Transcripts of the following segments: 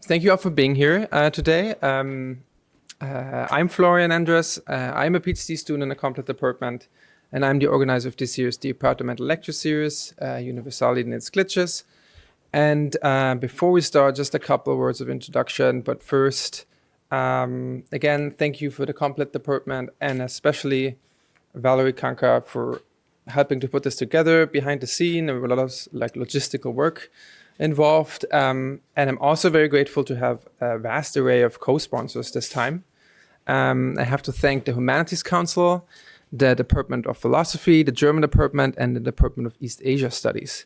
Thank you all for being here today. I'm Florian Andres. I'm a PhD student in the Comparative department, and I'm the organizer of this year's departmental lecture series, Universality and its glitches. And before we start, just a couple of words of introduction. But first, again, thank you for the Comparative department, and especially Valerie Kanka for helping to put this together behind the scene. There were a lot of logistical work involved. And I'm also very grateful to have a vast array of co-sponsors this time. I have to thank the Humanities Council, the Department of Philosophy, the German department, and the Department of East Asia Studies.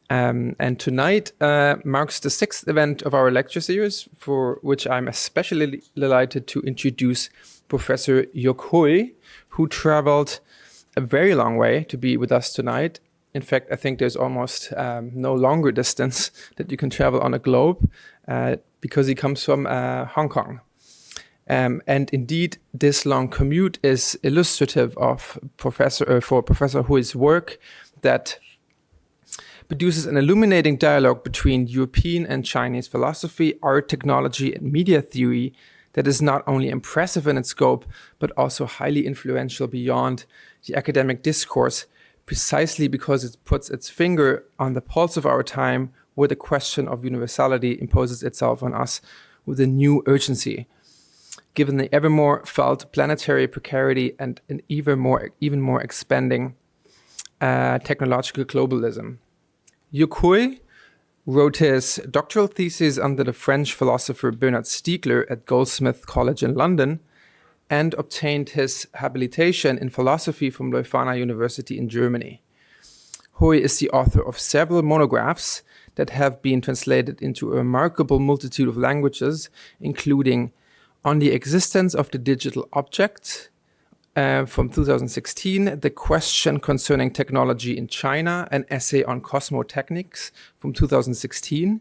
And tonight marks the 6th event of our lecture series, for which I'm especially delighted to introduce Professor Yuk Hui, who traveled a very long way to be with us tonight. In fact, I think there's almost no longer distance that you can travel on a globe because he comes from Hong Kong. And indeed, this long commute is illustrative of Professor Hui's work that produces an illuminating dialogue between European and Chinese philosophy, art, technology, and media theory that is not only impressive in its scope, but also highly influential beyond the academic discourse, precisely because it puts its finger on the pulse of our time, where the question of universality imposes itself on us with a new urgency, given the ever more felt planetary precarity and an even more expanding technological globalism. Yuk Hui wrote his doctoral thesis under the French philosopher Bernard Stiegler at Goldsmith College in London, and obtained his habilitation in philosophy from Leuphana University in Germany. Hui is the author of several monographs that have been translated into a remarkable multitude of languages, including On the Existence of the Digital Object from 2016, The Question Concerning Technology in China, an essay on cosmotechnics from 2016.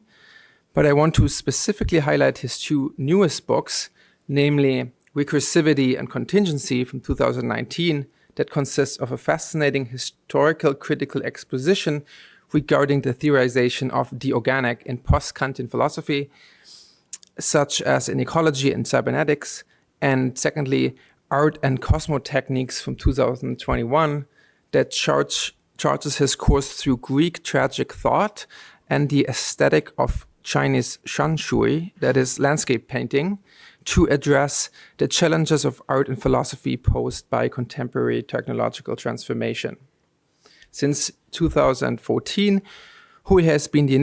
But I want to specifically highlight his two newest books, namely Recursivity and Contingency from 2019, that consists of a fascinating historical critical exposition regarding the theorization of the organic in post-Kantian philosophy, such as in ecology and cybernetics, and secondly, Art and Cosmotechnics from 2021, that charts his course through Greek tragic thought and the aesthetic of Chinese shanshui, that is landscape painting, to address the challenges of art and philosophy posed by contemporary technological transformation. Since 2014, Hui has been the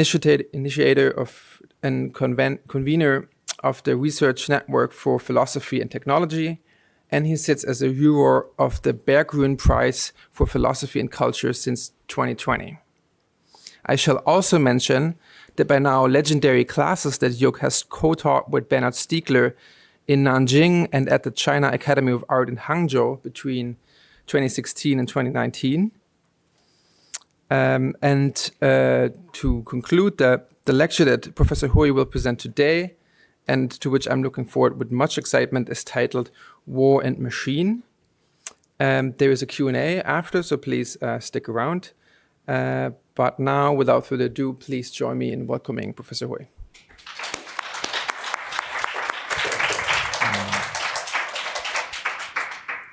initiator of and convener of the Research Network for Philosophy and Technology, and he sits as a juror of the Berggruen Prize for Philosophy and Culture since 2020. I shall also mention the by now legendary classes that Yuk has co-taught with Bernard Stiegler in Nanjing and at the China Academy of Art in Hangzhou between 2016 and 2019. To conclude, the lecture that Professor Hui will present today, and to which I'm looking forward with much excitement, is titled War and Machine. There is a Q&A after, so please stick around. But now, without further ado, please join me in welcoming Professor Hui.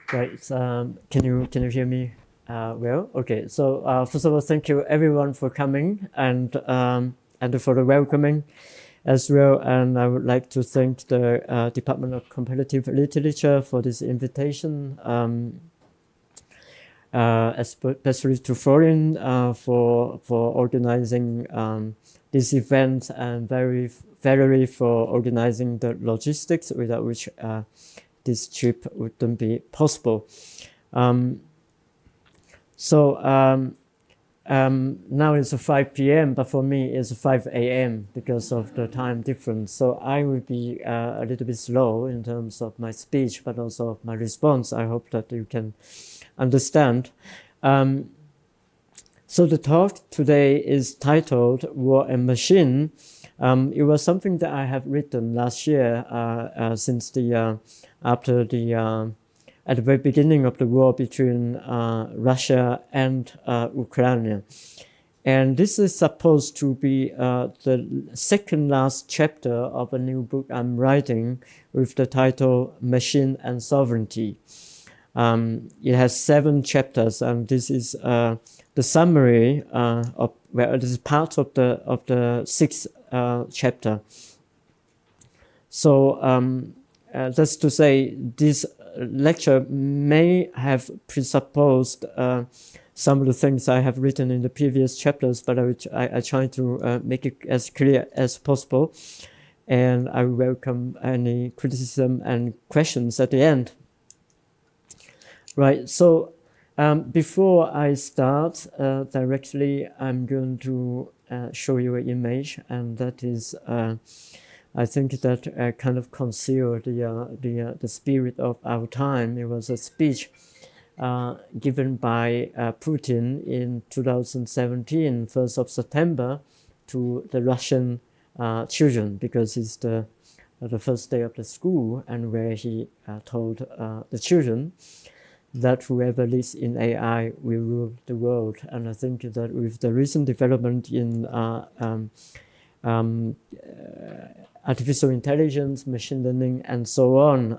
Great. Can you hear me well? Okay. So first of all, thank you everyone for coming and for the welcoming as well. And I would like to thank the Department of Comparative Literature for this invitation. Especially to Florian for organizing this event, and Valerie for organizing the logistics, without which this trip wouldn't be possible. Now it's 5 p.m., but for me it's 5 a.m. because of the time difference. So I will be a little bit slow in terms of my speech, but also of my response. I hope that you can understand. So the talk today is titled War and Machine. It was something that I have written last year since at the very beginning of the war between Russia and Ukraine. And this is supposed to be the second last chapter of a new book I'm writing with the title Machine and Sovereignty. It has 7 chapters, and this is the summary of, well, this is part of the 6th chapter. So that's to say, this lecture may have presupposed some of the things I have written in the previous chapters, but I try to make it as clear as possible, and I welcome any criticism and questions at the end. Right, so before I start directly, I'm going to show you an image, and that is, I think that kind of concealed the spirit of our time. It was a speech given by Putin in 2017, 1st of September, to the Russian children, because it's the first day of the school, and where he told the children that whoever lives in AI will rule the world. And I think that with the recent development in artificial intelligence, machine learning, and so on,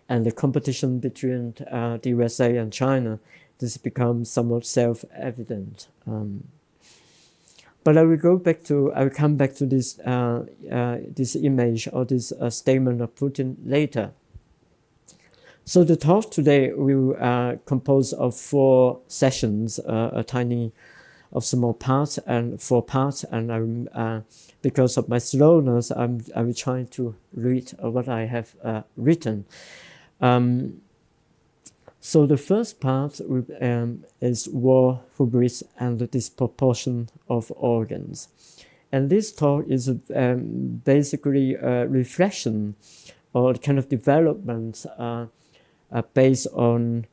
and the competition between the USA and China, this becomes somewhat self-evident. But I will come back to this this image or this statement of Putin later. So the talk today will compose of 4 sessions, small parts and 4 parts, and because of my slowness, I will try to read what I have written. So the first part is war, hubris, and the disproportion of organs. And this talk is basically a reflection or kind of development based on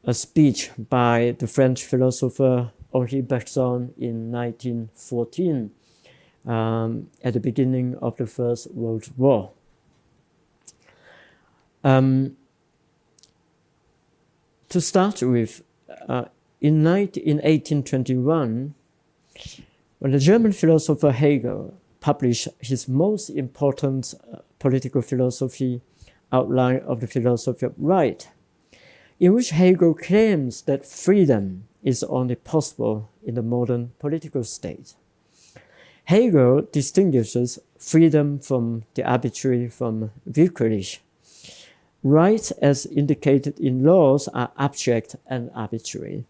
a speech by the French philosopher Henri Bergson in 1914 at the beginning of the First World War. To start with, in 1821, when the German philosopher Hegel published his most important political philosophy, Outline of the Philosophy of Right, in which Hegel claims that freedom is only possible in the modern political state. Hegel distinguishes freedom from the arbitrary from willkürlich. Rights, as indicated in laws, are abstract and arbitrary,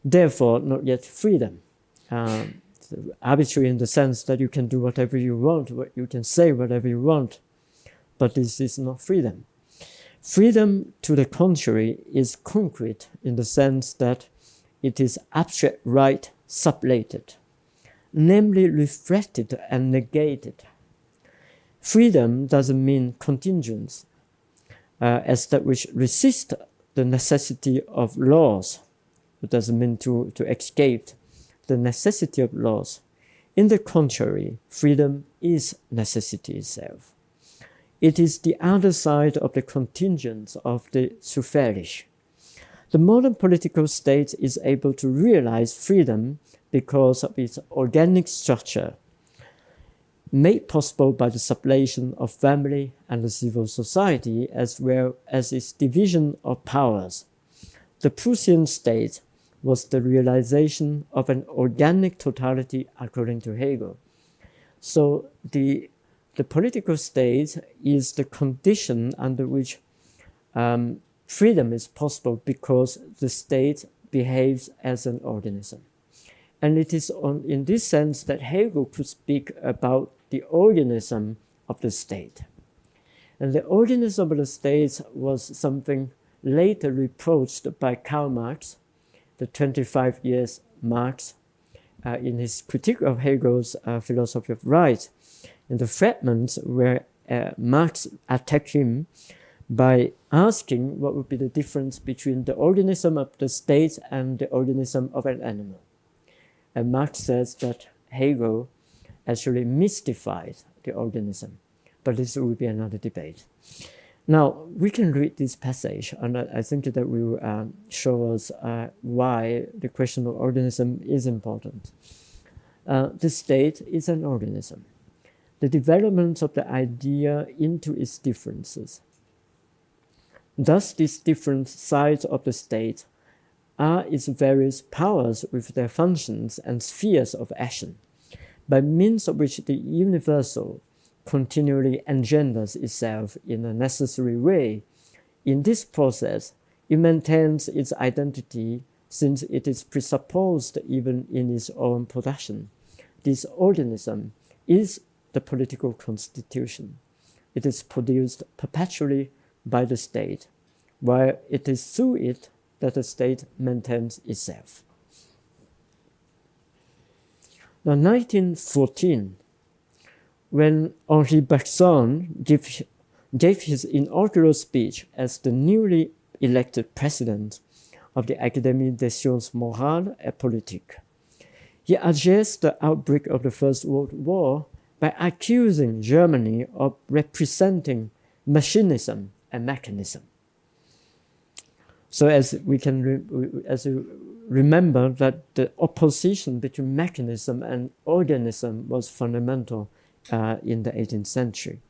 therefore not yet freedom. Arbitrary in the sense that you can do whatever you want, you can say whatever you want, but this is not freedom. Freedom, to the contrary, is concrete in the sense that it is abstract right sublated, namely reflected and negated. Freedom doesn't mean contingence, as that which resists the necessity of laws. It doesn't mean to escape the necessity of laws. In the contrary, freedom is necessity itself. It is the other side of the contingence of the suffrage. The modern political state is able to realize freedom because of its organic structure, made possible by the sublation of family and the civil society, as well as its division of powers. The Prussian state was the realization of an organic totality according to Hegel. So the political state is the condition under which freedom is possible, because the state behaves as an organism. And it is in this sense that Hegel could speak about the organism of the state. And the organism of the state was something later reproached by Karl Marx, the 25 years Marx, in his critique of Hegel's philosophy of right. In the fragments where Marx attacked him by asking what would be the difference between the organism of the state and the organism of an animal. And Marx says that Hegel actually mystified the organism, but this will be another debate. Now, we can read this passage, and I think that will show us why the question of organism is important. The state is an organism. The development of the idea into its differences. Thus, these different sides of the state are its various powers with their functions and spheres of action, by means of which the universal continually engenders itself in a necessary way. In this process, it maintains its identity since it is presupposed even in its own production. This organism is the political constitution. It is produced perpetually by the state, while it is through it that the state maintains itself. Now, 1914, when Henri Bergson gave his inaugural speech as the newly elected president of the Académie des Sciences Morales et Politiques, he addressed the outbreak of the First World War by accusing Germany of representing machinism and mechanism. So as you remember that the opposition between mechanism and organism was fundamental in the 18th century.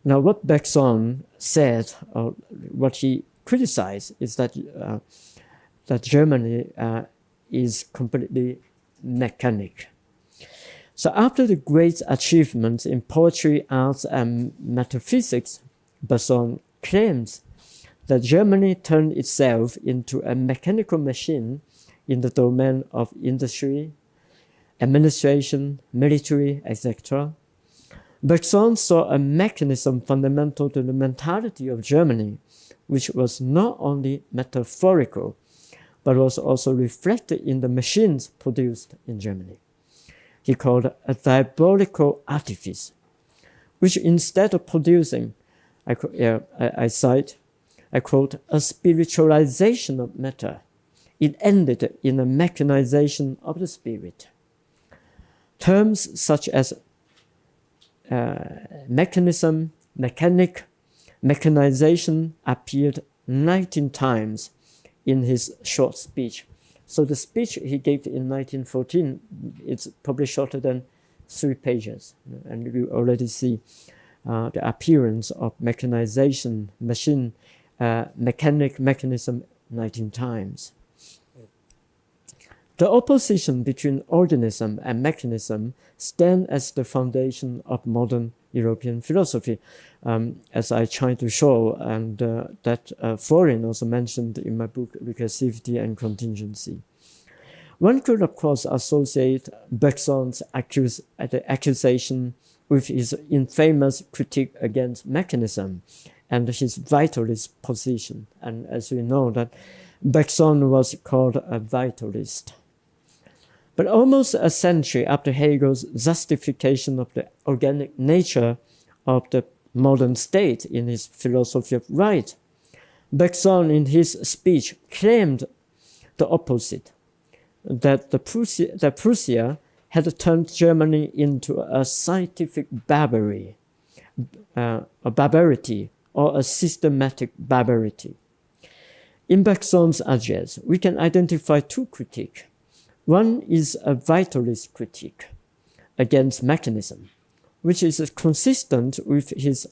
Now, what Bergson said, or what he criticized, is that Germany is completely mechanic. So after the great achievements in poetry, arts, and metaphysics, Bergson claims that Germany turned itself into a mechanical machine in the domain of industry, administration, military, etc. Bergson saw a mechanism fundamental to the mentality of Germany, which was not only metaphorical, but was also reflected in the machines produced in Germany. He called it a diabolical artifice, which instead of producing, I quote, a spiritualization of matter, it ended in a mechanization of the spirit. Terms such as mechanism, mechanic, mechanization appeared 19 times in his short speech. So the speech he gave in 1914, it's probably shorter than 3 pages. And you already see the appearance of mechanization, machine, mechanic, mechanism 19 times. The opposition between organism and mechanism stand as the foundation of modern European philosophy, as I try to show, and that Florian also mentioned in my book, Recursivity and Contingency. One could, of course, associate Bergson's accusation with his infamous critique against mechanism and his vitalist position. And as we know, that Bergson was called a vitalist. But almost a century after Hegel's justification of the organic nature of the modern state in his philosophy of right, Bergson in his speech claimed the opposite, that Prussia had turned Germany into a scientific barbarity, or a systematic barbarity. In Bergson's address, we can identify 2 critiques. One is a vitalist critique against mechanism, which is consistent with his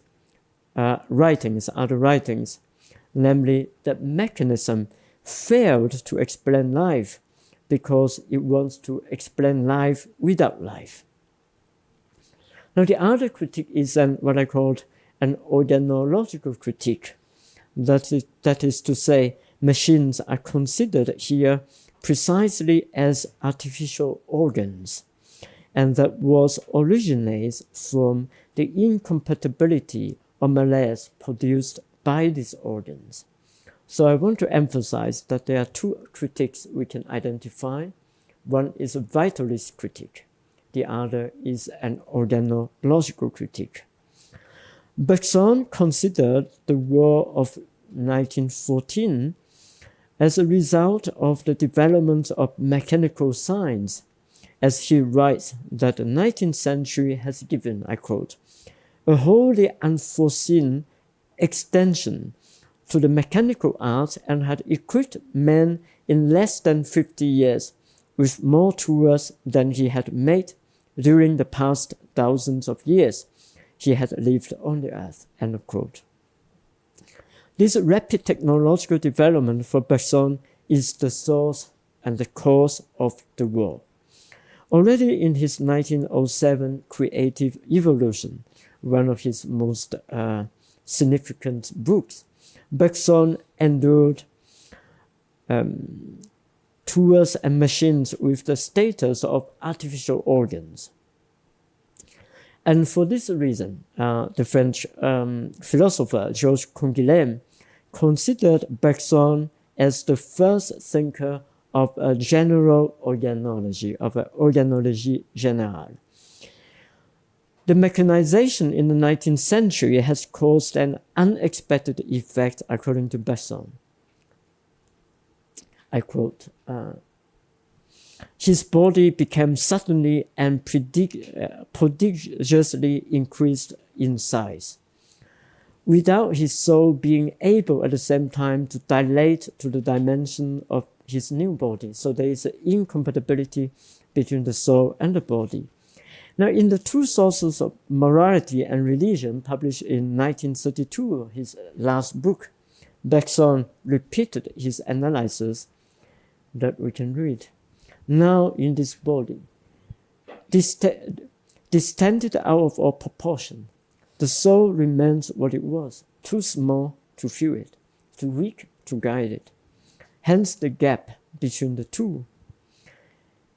other writings, namely that mechanism failed to explain life because it wants to explain life without life. Now, the other critique is what I called an organological critique. That is to say, machines are considered here precisely as artificial organs, and that was originates from the incompatibility or malaise produced by these organs. So I want to emphasize that there are 2 critiques we can identify. One is a vitalist critique. The other is an organological critique. Bergson considered the war of 1914 as a result of the development of mechanical science, as he writes that the 19th century has given, I quote, a wholly unforeseen extension to the mechanical arts and had equipped men in less than 50 years with more tools than he had made during the past thousands of years he had lived on the earth. End of quote. This rapid technological development for Bergson is the source and the cause of the war. Already in his 1907 Creative Evolution, one of his most significant books, Bergson endured tools and machines with the status of artificial organs. And for this reason, the French philosopher Georges Canguilhem considered Bergson as the first thinker of a general organology, of an organologie générale. The mechanization in the 19th century has caused an unexpected effect, according to Bergson. I quote, his body became suddenly and prodigiously increased in size, without his soul being able at the same time to dilate to the dimension of his new body. So there is an incompatibility between the soul and the body. Now, in the Two Sources of Morality and Religion, published in 1932, his last book, Bergson repeated his analysis that we can read. Now in this body, distended out of all proportion, the soul remains what it was, too small to feel it, too weak to guide it. Hence the gap between the two.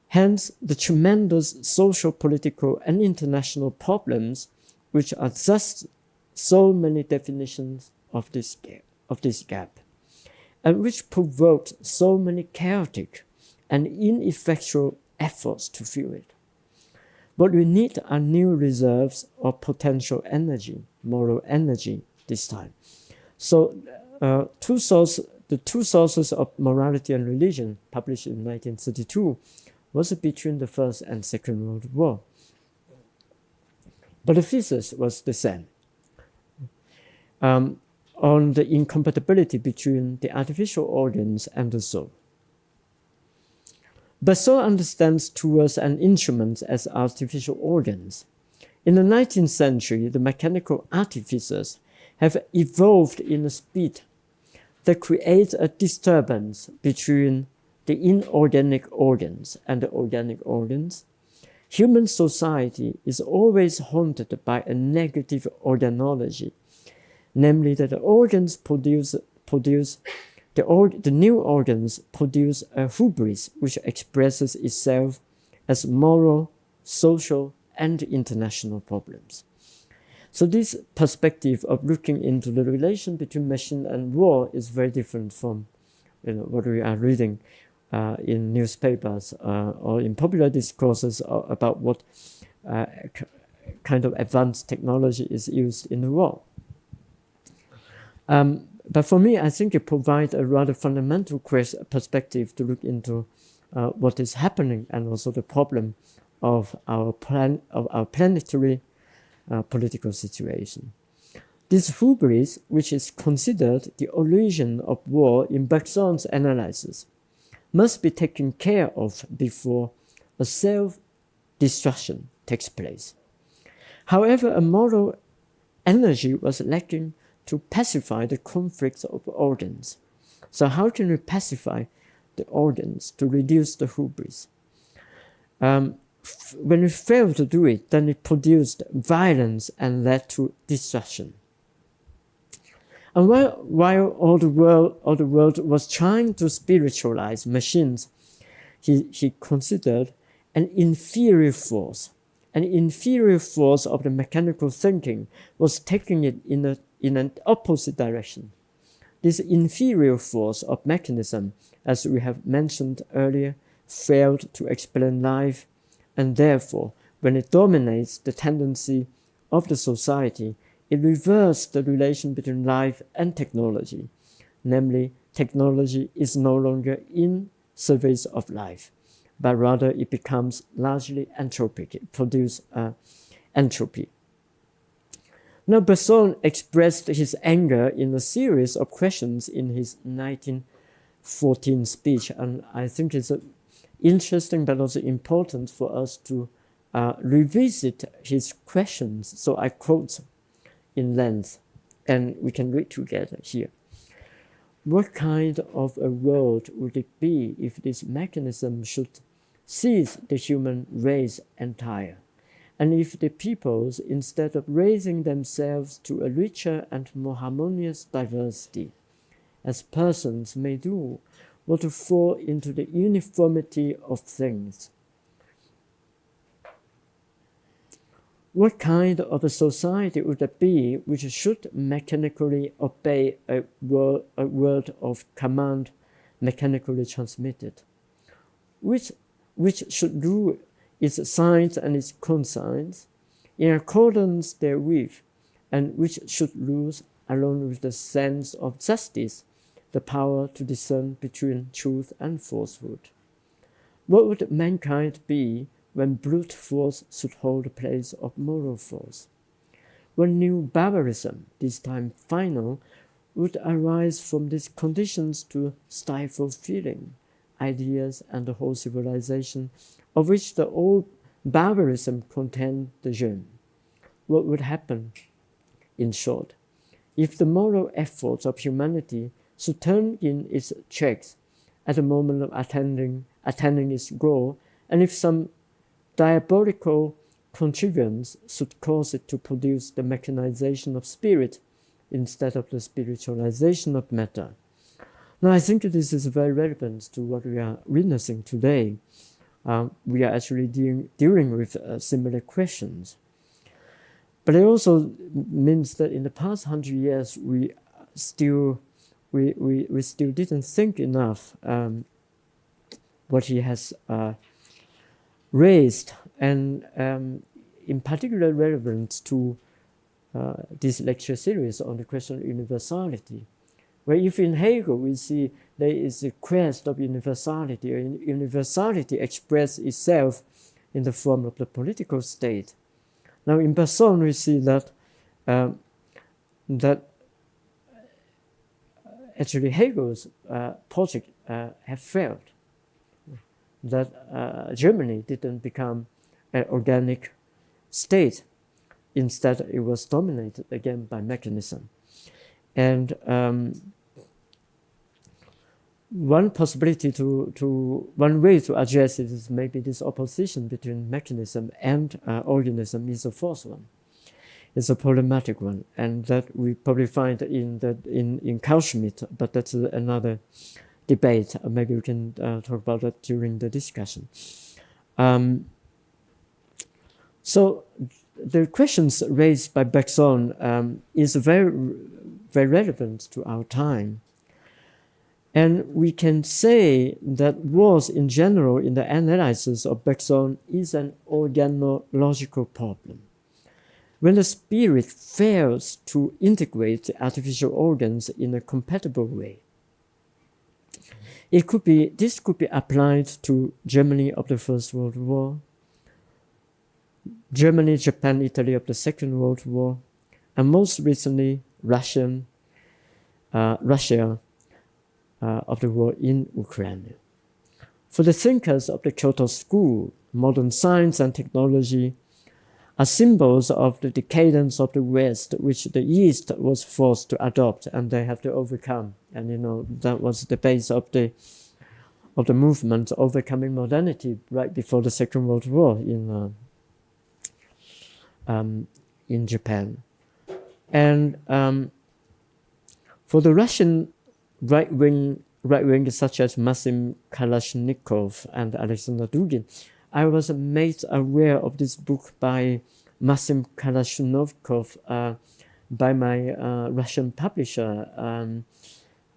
Hence the tremendous social, political, and international problems which are thus so many definitions of this gap, and which provoked so many chaotic and ineffectual efforts to fill it. What we need are new reserves of potential energy, moral energy this time. So the Two Sources of Morality and Religion, published in 1932, was between the First and Second World War. But the thesis was the same, on the incompatibility between the artificial organs and the soul. Bergson understands tools and instruments as artificial organs. In the 19th century, the mechanical artificers have evolved in a speed that creates a disturbance between the inorganic organs and the organic organs. Human society is always haunted by a negative organology, namely that the organs the new organs produce a hubris which expresses itself as moral, social, and international problems. So this perspective of looking into the relation between machine and war is very different from what we are reading in newspapers or in popular discourses about what kind of advanced technology is used in the war. But for me, I think it provides a rather fundamental perspective to look into what is happening and also the problem of our planetary political situation. This hubris, which is considered the origin of war in Bergson's analysis, must be taken care of before a self-destruction takes place. However, a moral energy was lacking to pacify the conflicts of organs. So how can we pacify the organs to reduce the hubris? When we fail to do it, then it produced violence and led to destruction. And while all the world was trying to spiritualize machines, he considered an inferior force of the mechanical thinking was taking it in an opposite direction. This inferior force of mechanism, as we have mentioned earlier, failed to explain life, and therefore, when it dominates the tendency of the society, it reversed the relation between life and technology. Namely, technology is no longer in service of life, but rather it becomes largely entropic. It produces entropy. Now, Bergson expressed his anger in a series of questions in his 1914 speech, and I think it's interesting but also important for us to revisit his questions. So I quote in length, and we can read together here. What kind of a world would it be if this mechanism should seize the human race entire, and if the peoples, instead of raising themselves to a richer and more harmonious diversity, as persons may do, were to fall into the uniformity of things? What kind of a society would it be which should mechanically obey a word of command mechanically transmitted, which should do its signs and its consigns in accordance therewith, and which should lose, along with the sense of justice, the power to discern between truth and falsehood? What would mankind be when brute force should hold the place of moral force? When new barbarism, this time final, would arise from these conditions to stifle feeling, ideas, and the whole civilization, of which the old barbarism contained the germ? What would happen, in short, if the moral efforts of humanity should turn in its checks at the moment of attaining its goal, and if some diabolical contrivance should cause it to produce the mechanization of spirit instead of the spiritualization of matter? Now, I think this is very relevant to what we are witnessing today. We are actually dealing with similar questions. But it also means that in the past 100 years, we still didn't think enough what he has raised, and in particular relevant to this lecture series on the question of universality, where if in Hegel we see there is a quest of universality, and universality expresses itself in the form of the political state. Now in Bergson we see that actually Hegel's project have failed, that Germany didn't become an organic state. Instead, it was dominated again by mechanism. And one possibility one way to address it is maybe this opposition between mechanism and organism is a false one. It's a problematic one, and that we probably find in Carl Schmitt, but that's another debate. Maybe we can talk about that during the discussion. So the questions raised by Bergson is very, very relevant to our time. And we can say that wars in general in the analysis of Bergson is an organological problem. When the spirit fails to integrate the artificial organs in a compatible way, this could be applied to Germany of the First World War, Germany, Japan, Italy of the Second World War, and most recently Russia of the war in Ukraine. For the thinkers of the Kyoto School, modern science and technology are symbols of the decadence of the West, which the East was forced to adopt, and they have to overcome. And that was the base of the movement overcoming modernity right before the Second World War in Japan. And for the Russian right wing such as Maxim Kalashnikov and Alexander Dugin, I was made aware of this book by Maxim Kalashnikov by my Russian publisher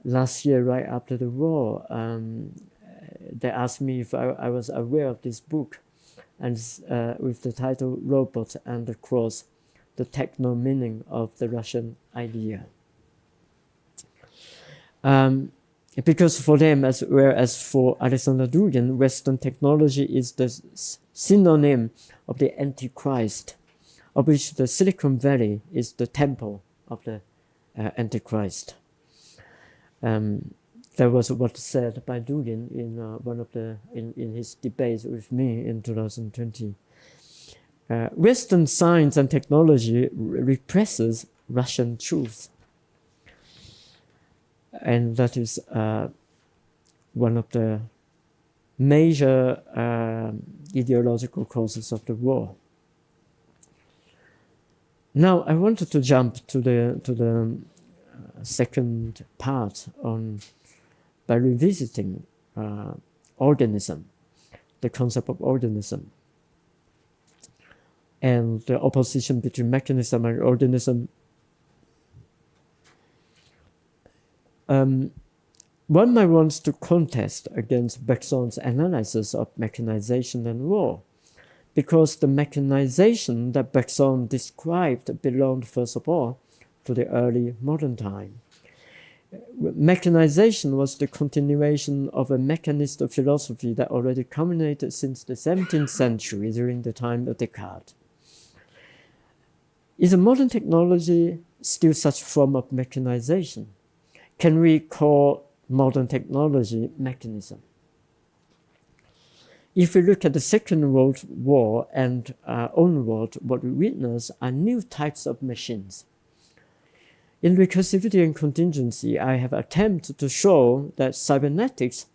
last year, right after the war. They asked me if I was aware of this book, and with the title Robot and the Cross, the techno meaning of the Russian idea. Because for them, as well as for Alexander Dugin, Western technology is the synonym of the Antichrist, of which the Silicon Valley is the temple of the Antichrist. That was what said by Dugin in one of the in his debates with me in 2020. Western science and technology represses Russian truth, and that is one of the major ideological causes of the war. Now I wanted to jump to the second part by revisiting organism, the concept of organism, and the opposition between mechanism and organism. One might want to contest against Bergson's analysis of mechanization and war, because the mechanization that Bergson described belonged, first of all, to the early modern time. Mechanization was the continuation of a mechanist philosophy that already culminated since the 17th century during the time of Descartes. Is a modern technology still such a form of mechanization? Can we call modern technology mechanism? If we look at the Second World War and onward, what we witness are new types of machines. In Recursivity and Contingency, I have attempted to show that cybernetics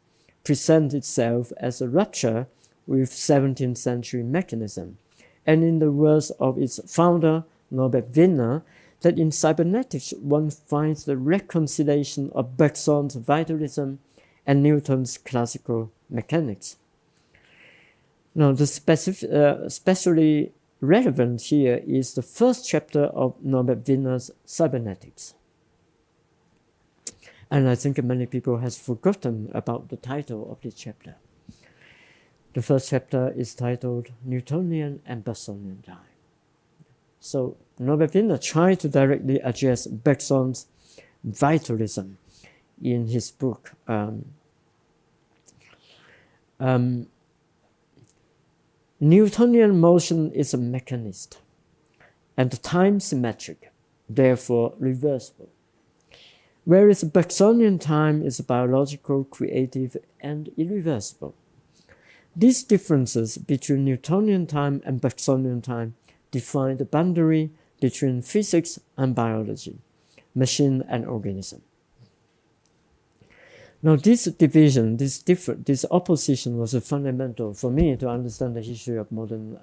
presents itself as a rupture with 17th century mechanism, and in the words of its founder, Norbert Wiener, that in cybernetics one finds the reconciliation of Bergson's vitalism and Newton's classical mechanics. Now, the especially relevant here is the first chapter of Norbert Wiener's Cybernetics. And I think many people have forgotten about the title of this chapter. The first chapter is titled Newtonian and Bergsonian Time. So Norbert Wiener tried to directly address Bergson's vitalism in his book. Newtonian motion is a mechanist and time symmetric, therefore reversible, whereas Bergsonian time is biological, creative, and irreversible. These differences between Newtonian time and Bergsonian time define the boundary between physics and biology, machine and organism. Now, this division, this opposition was fundamental for me to understand the history of modern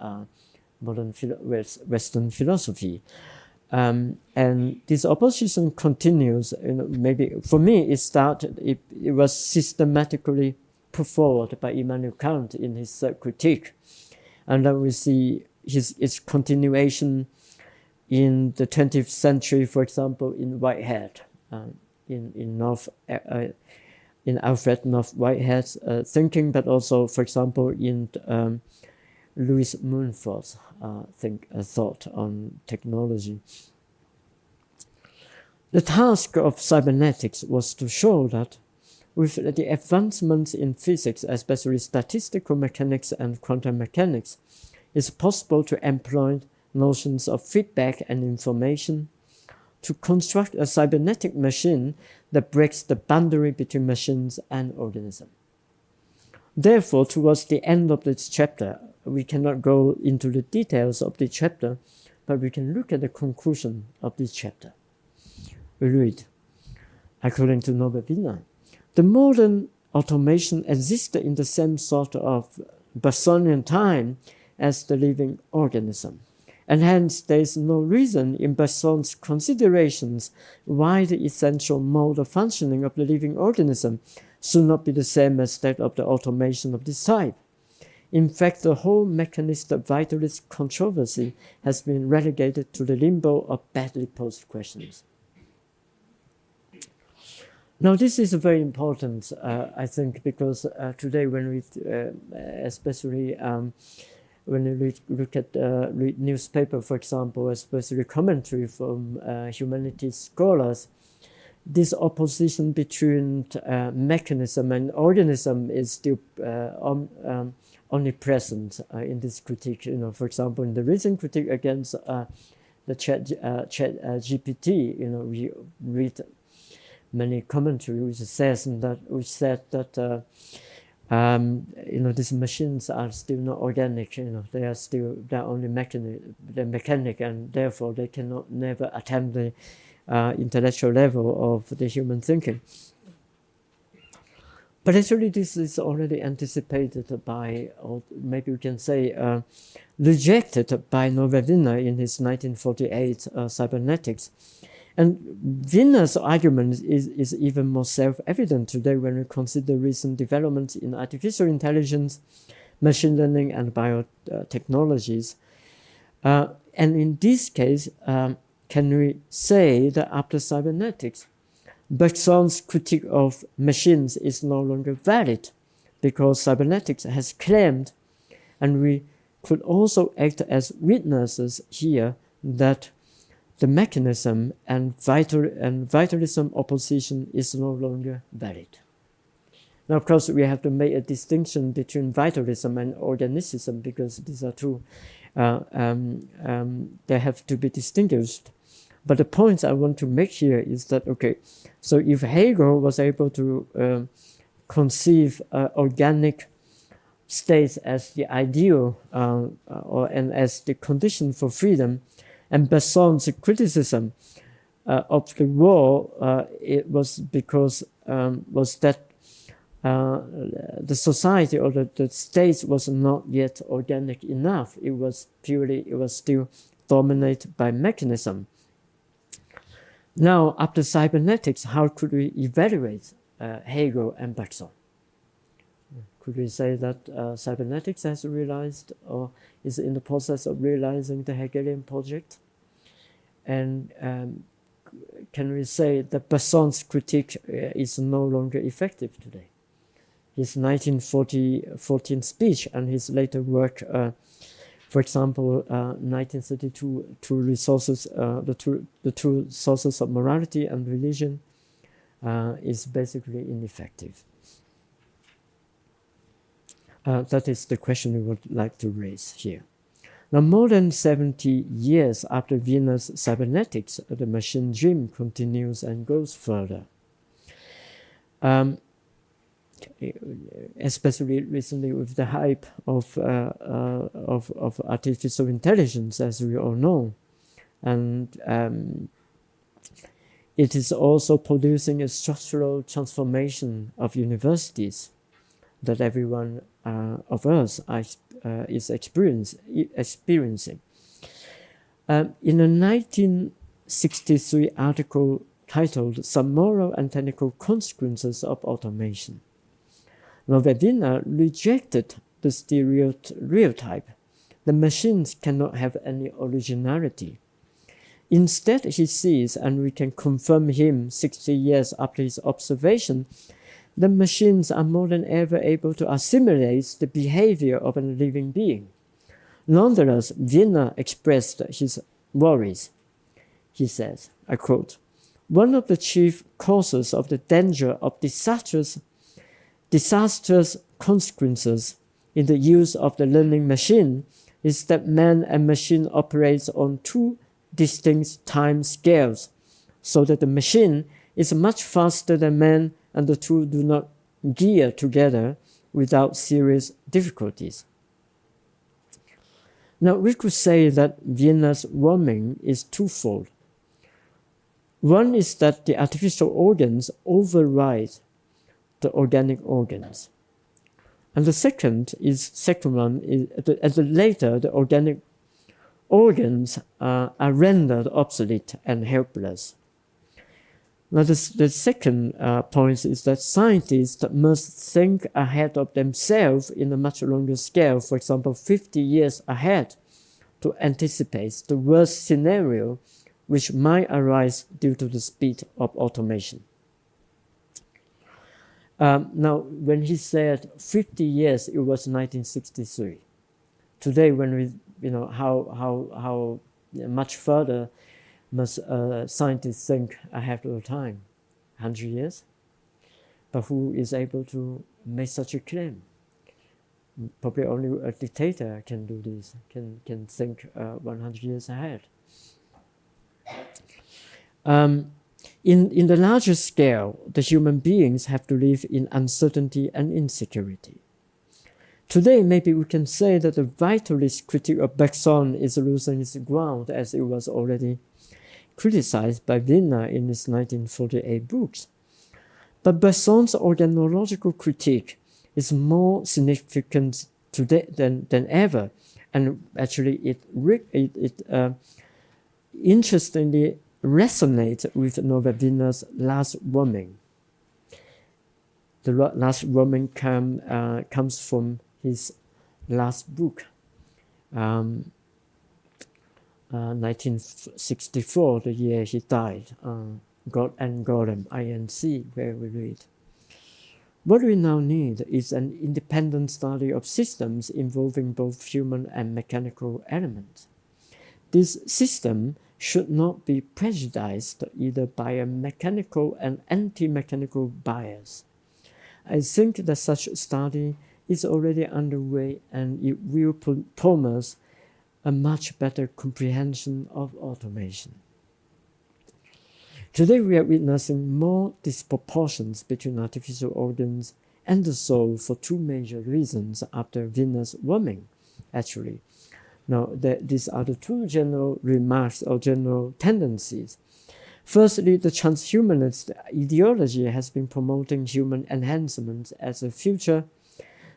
Western philosophy. And this opposition continues. Maybe for me, it was systematically put forward by Immanuel Kant in his Critique, and then we see its continuation in the 20th century, for example, in Whitehead, in Alfred North Whitehead's thinking, but also, for example, in Louis Mumford's thought on technology. The task of cybernetics was to show that with the advancements in physics, especially statistical mechanics and quantum mechanics, it's possible to employ notions of feedback and information to construct a cybernetic machine that breaks the boundary between machines and organism. Therefore, towards the end of this chapter, we cannot go into the details of the chapter, but we can look at the conclusion of this chapter. We read, according to Norbert Wiener, the modern automation existed in the same sort of Bergsonian time as the living organism. And hence, there is no reason in Bergson's considerations why the essential mode of functioning of the living organism should not be the same as that of the automation of this type. In fact, the whole mechanist vitalist controversy has been relegated to the limbo of badly posed questions. Now, this is very important, I think, because today, when we, especially when you look at read newspaper, for example, especially commentary from humanities scholars, this opposition between mechanism and organism is still omnipresent in this critique. You know, for example, in the recent critique against the chat GPT, you know, we read many commentaries which said that you know, these machines are still not organic. You know, they're only mechanic, and therefore they cannot never attempt the intellectual level of the human thinking. But actually, this is already anticipated by, or maybe we can say, rejected by Norbert Wiener in his 1948 Cybernetics. And Wiener's argument is even more self-evident today when we consider recent developments in artificial intelligence, machine learning, and biotechnologies. And in this case, can we say that after cybernetics, Bergson's critique of machines is no longer valid because cybernetics has claimed, and we could also act as witnesses here, that the mechanism and vitalism opposition is no longer valid. Now, of course, we have to make a distinction between vitalism and organicism because these are two, they have to be distinguished. But the point I want to make here is that, okay, so if Hegel was able to conceive organic states as the ideal and as the condition for freedom, and Bergson's criticism of the war, it was because was that the society or the state was not yet organic enough. It was still dominated by mechanism. Now, after cybernetics, how could we evaluate Hegel and Bergson? Could we say that cybernetics has realized or is in the process of realizing the Hegelian project? And can we say that Bergson's critique is no longer effective today? His 1914 speech and his later work, for example, 1932, the two sources of morality and religion, is basically ineffective. That is the question we would like to raise here. Now, more than 70 years after Wiener's cybernetics, the machine dream continues and goes further. Especially recently with the hype of artificial intelligence, as we all know. And it is also producing a structural transformation of universities that everyone of us is experiencing. In a 1963 article titled "Some Moral and Technical Consequences of Automation," Norbert Wiener rejected the stereotype that machines cannot have any originality. Instead, he sees, and we can confirm him 60 years after his observation, that machines are more than ever able to assimilate the behavior of a living being. Nonetheless, Wiener expressed his worries. He says, I quote, "One of the chief causes of the danger of disastrous consequences in the use of the learning machine is that man and machine operates on two distinct time scales, so that the machine is much faster than man and the two do not gear together without serious difficulties." Now, we could say that Wiener's warning is twofold. One is that the artificial organs override the organic organs. And the second one is later the organic organs are rendered obsolete and helpless. Now the second point is that scientists must think ahead of themselves in a much longer scale, for example 50 years ahead, to anticipate the worst scenario which might arise due to the speed of automation. Now, when he said 50 years, it was 1963. Today, when we, how much further must scientists think ahead of time? 100 years. But who is able to make such a claim? Probably only a dictator can do this, can think 100 years ahead. In the larger scale, the human beings have to live in uncertainty and insecurity. Today, maybe we can say that the vitalist critique of Bergson is losing its ground, as it was already criticized by Wiener in his 1948 books. But Bergson's organological critique is more significant today than ever, and actually it interestingly resonates with Norbert Wiener's last roaming. The last roaming comes from his last book, 1964, the year he died, God and Golem, INC, where we read. What we now need is an independent study of systems involving both human and mechanical elements. This system should not be prejudiced either by a mechanical and anti-mechanical bias. I think that such study is already underway, and it will promise a much better comprehension of automation. Today we are witnessing more disproportions between artificial organs and the soul for two major reasons after Wiener's roaming, actually. Now, these are the two general remarks or general tendencies. Firstly, the transhumanist ideology has been promoting human enhancement as a future.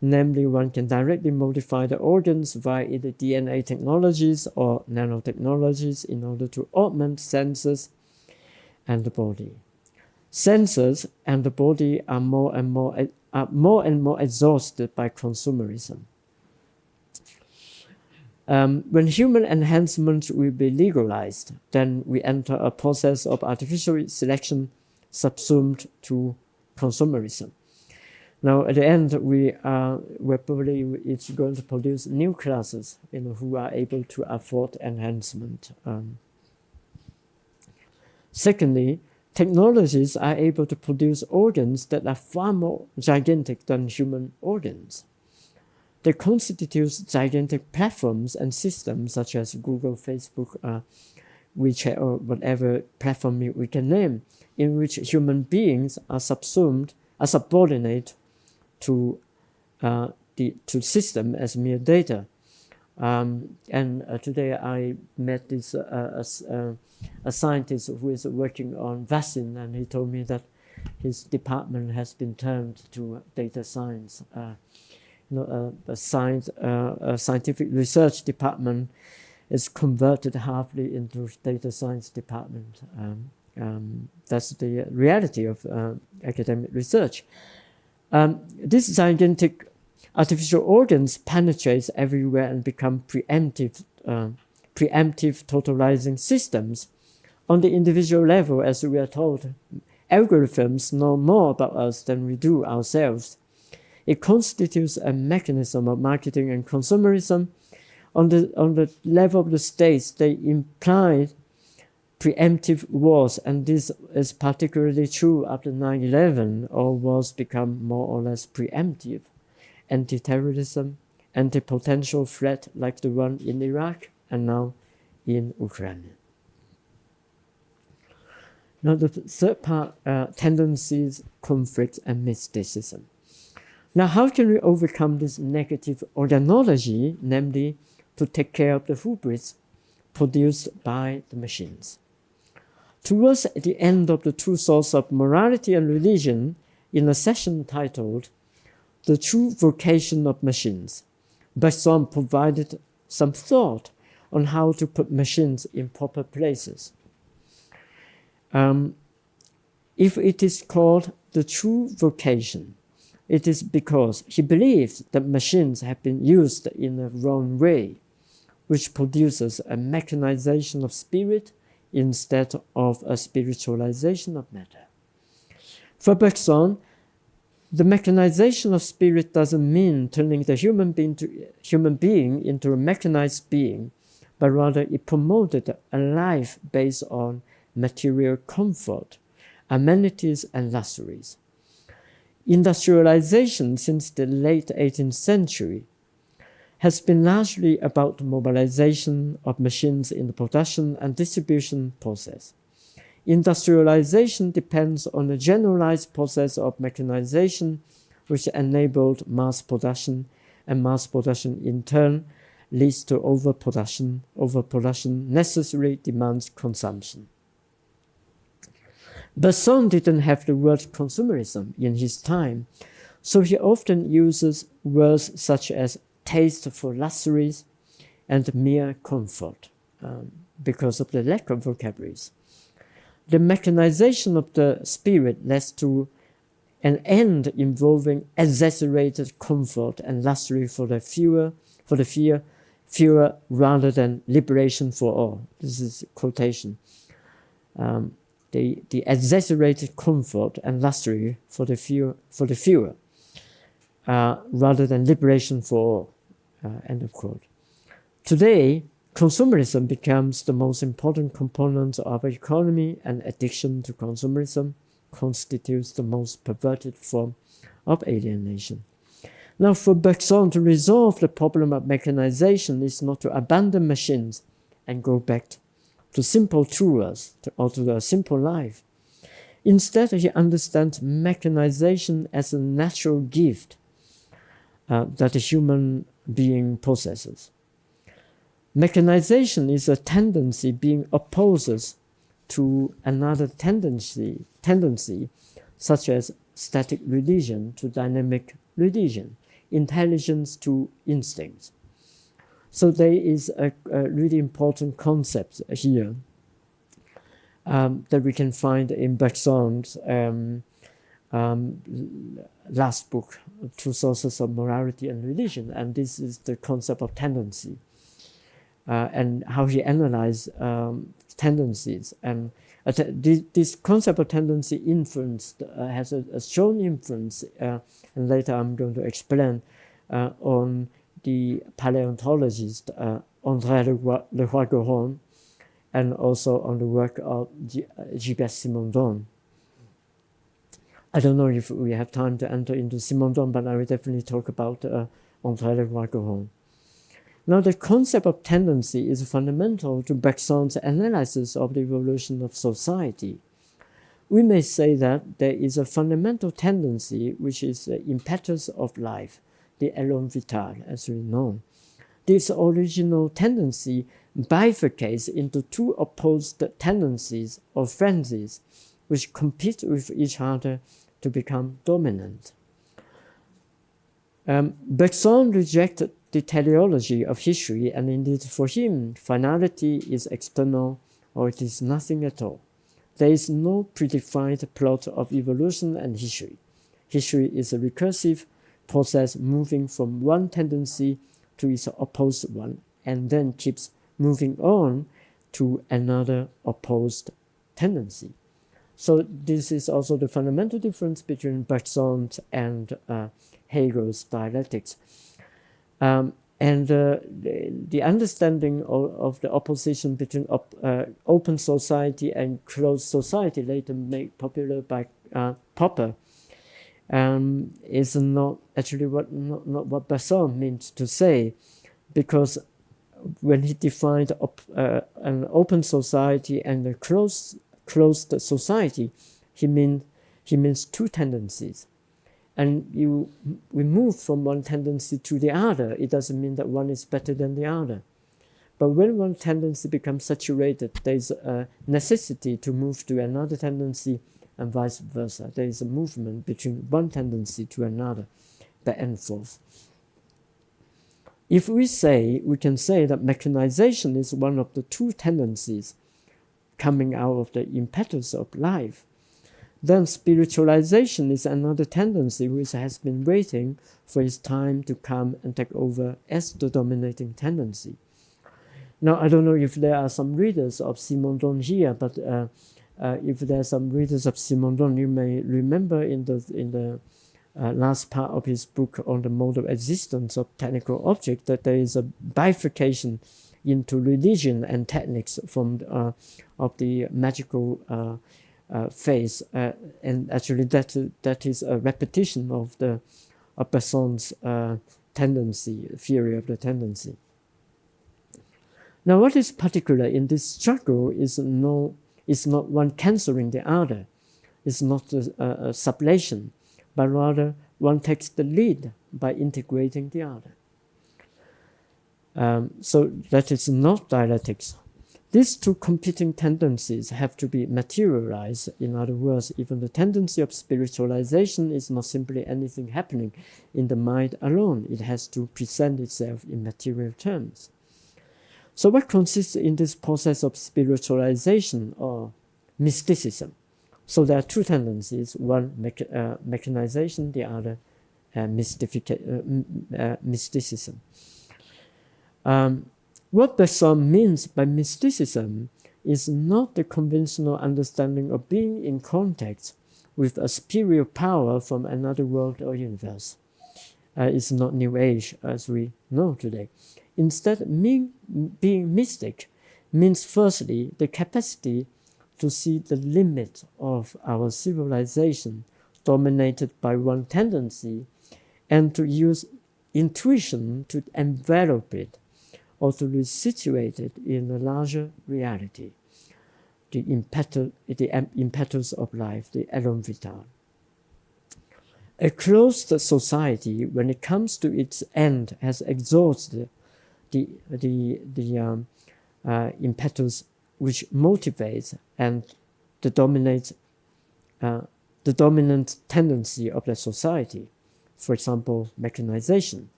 Namely, one can directly modify the organs via either DNA technologies or nanotechnologies in order to augment senses and the body. Senses and the body are more and more exhausted by consumerism. When human enhancement will be legalized, then we enter a process of artificial selection subsumed to consumerism. Now, at the end, it's going to produce new classes, who are able to afford enhancement. Secondly, technologies are able to produce organs that are far more gigantic than human organs. They constitute gigantic platforms and systems such as Google, Facebook, WeChat, or whatever platform we can name, in which human beings are subordinate to system as mere data. Today I met a scientist who is working on vaccine, and he told me that his department has been turned to data science. A scientific research department is converted halfly into data science department. That's the reality of academic research. These gigantic artificial organs penetrate everywhere and become preemptive totalizing systems. On the individual level, as we are told, algorithms know more about us than we do ourselves. It constitutes a mechanism of marketing and consumerism. On the level of the states, they imply preemptive wars, and this is particularly true after 9/11. All wars become more or less preemptive. Anti-terrorism, anti-potential threat like the one in Iraq and now in Ukraine. Now the third part, tendencies, conflict, and mysticism. Now, how can we overcome this negative organology, namely to take care of the hubris produced by the machines? Towards the end of the True Source of Morality and Religion, in a session titled The True Vocation of Machines, Bergson provided some thought on how to put machines in proper places. If it is called the true vocation, it is because he believes that machines have been used in a wrong way, which produces a mechanization of spirit instead of a spiritualization of matter. For Bergson, the mechanization of spirit doesn't mean turning the human being into a mechanized being, but rather it promoted a life based on material comfort, amenities, and luxuries. Industrialization since the late 18th century has been largely about the mobilization of machines in the production and distribution process. Industrialization depends on a generalized process of mechanization, which enabled mass production, and mass production in turn leads to overproduction. Overproduction necessarily demands consumption. Bergson didn't have the word consumerism in his time, so he often uses words such as taste for luxuries and mere comfort because of the lack of vocabularies. The mechanization of the spirit leads to an end involving exaggerated comfort and luxury for the fewer rather than liberation for all. This is a quotation. The exaggerated comfort and luxury for the fewer rather than liberation for all. End of quote. Today, consumerism becomes the most important component of our economy, and addiction to consumerism constitutes the most perverted form of alienation. Now, for Bergson to resolve the problem of mechanization is not to abandon machines and go back to simple tools or to a simple life. Instead, he understands mechanization as a natural gift that a human being possesses. Mechanization is a tendency being opposed to another tendency such as static religion to dynamic religion, intelligence to instincts. So there is a really important concept here that we can find in Bergson's last book, Two Sources of Morality and Religion, and this is the concept of tendency and how he analyzed tendencies. And this concept of tendency influenced, has a strong influence, and later I'm going to explain, on the paleontologist André Leroi-Gourhan, and also on the work of Gilbert Simondon. I don't know if we have time to enter into Simondon, but I will definitely talk about André Leroi-Gourhan. Now, the concept of tendency is fundamental to Bergson's analysis of the evolution of society. We may say that there is a fundamental tendency which is the impetus of life, the élan vital, as we know. This original tendency bifurcates into two opposed tendencies or frenzies which compete with each other to become dominant. Bergson rejected the teleology of history, and indeed for him, finality is external or it is nothing at all. There is no predefined plot of evolution and history. History is a recursive process moving from one tendency to its opposed one, and then keeps moving on to another opposed tendency. So this is also the fundamental difference between Bergson and Hegel's dialectics. The understanding of the opposition between open society and closed society, later made popular by Popper, is not actually not what Bergson meant to say, because when he defined an open society and a closed society, he means two tendencies. And we move from one tendency to the other. It doesn't mean that one is better than the other. But when one tendency becomes saturated, there is a necessity to move to another tendency, and vice versa. There is a movement between one tendency to another, back and forth. If we can say that mechanization is one of the two tendencies coming out of the impetus of life, then spiritualization is another tendency which has been waiting for its time to come and take over as the dominating tendency. Now, I don't know if there are some readers of Simondon here, but if there are some readers of Simondon, you may remember in the last part of his book on the mode of existence of technical objects that there is a bifurcation into religion and techniques from of the magical phase, and actually that is a repetition of Bergson's tendency theory of the tendency. Now, what is particular in this struggle is not one cancelling the other. It's not a sublation, but rather one takes the lead by integrating the other. So that is not dialectics. These two competing tendencies have to be materialized. In other words, even the tendency of spiritualization is not simply anything happening in the mind alone. It has to present itself in material terms. So what consists in this process of spiritualization or mysticism? So there are two tendencies, one mechanization, the other mysticism. What Bergson means by mysticism is not the conventional understanding of being in contact with a superior power from another world or universe. It's not New Age as we know today. Instead, being mystic means firstly the capacity to see the limit of our civilization dominated by one tendency and to use intuition to envelop it or to resituate it in a larger reality, the impetus of life, the elan vital. A closed society, when it comes to its end, has exhausted the impetus which motivates and the dominant tendency of the society, for example, mechanization.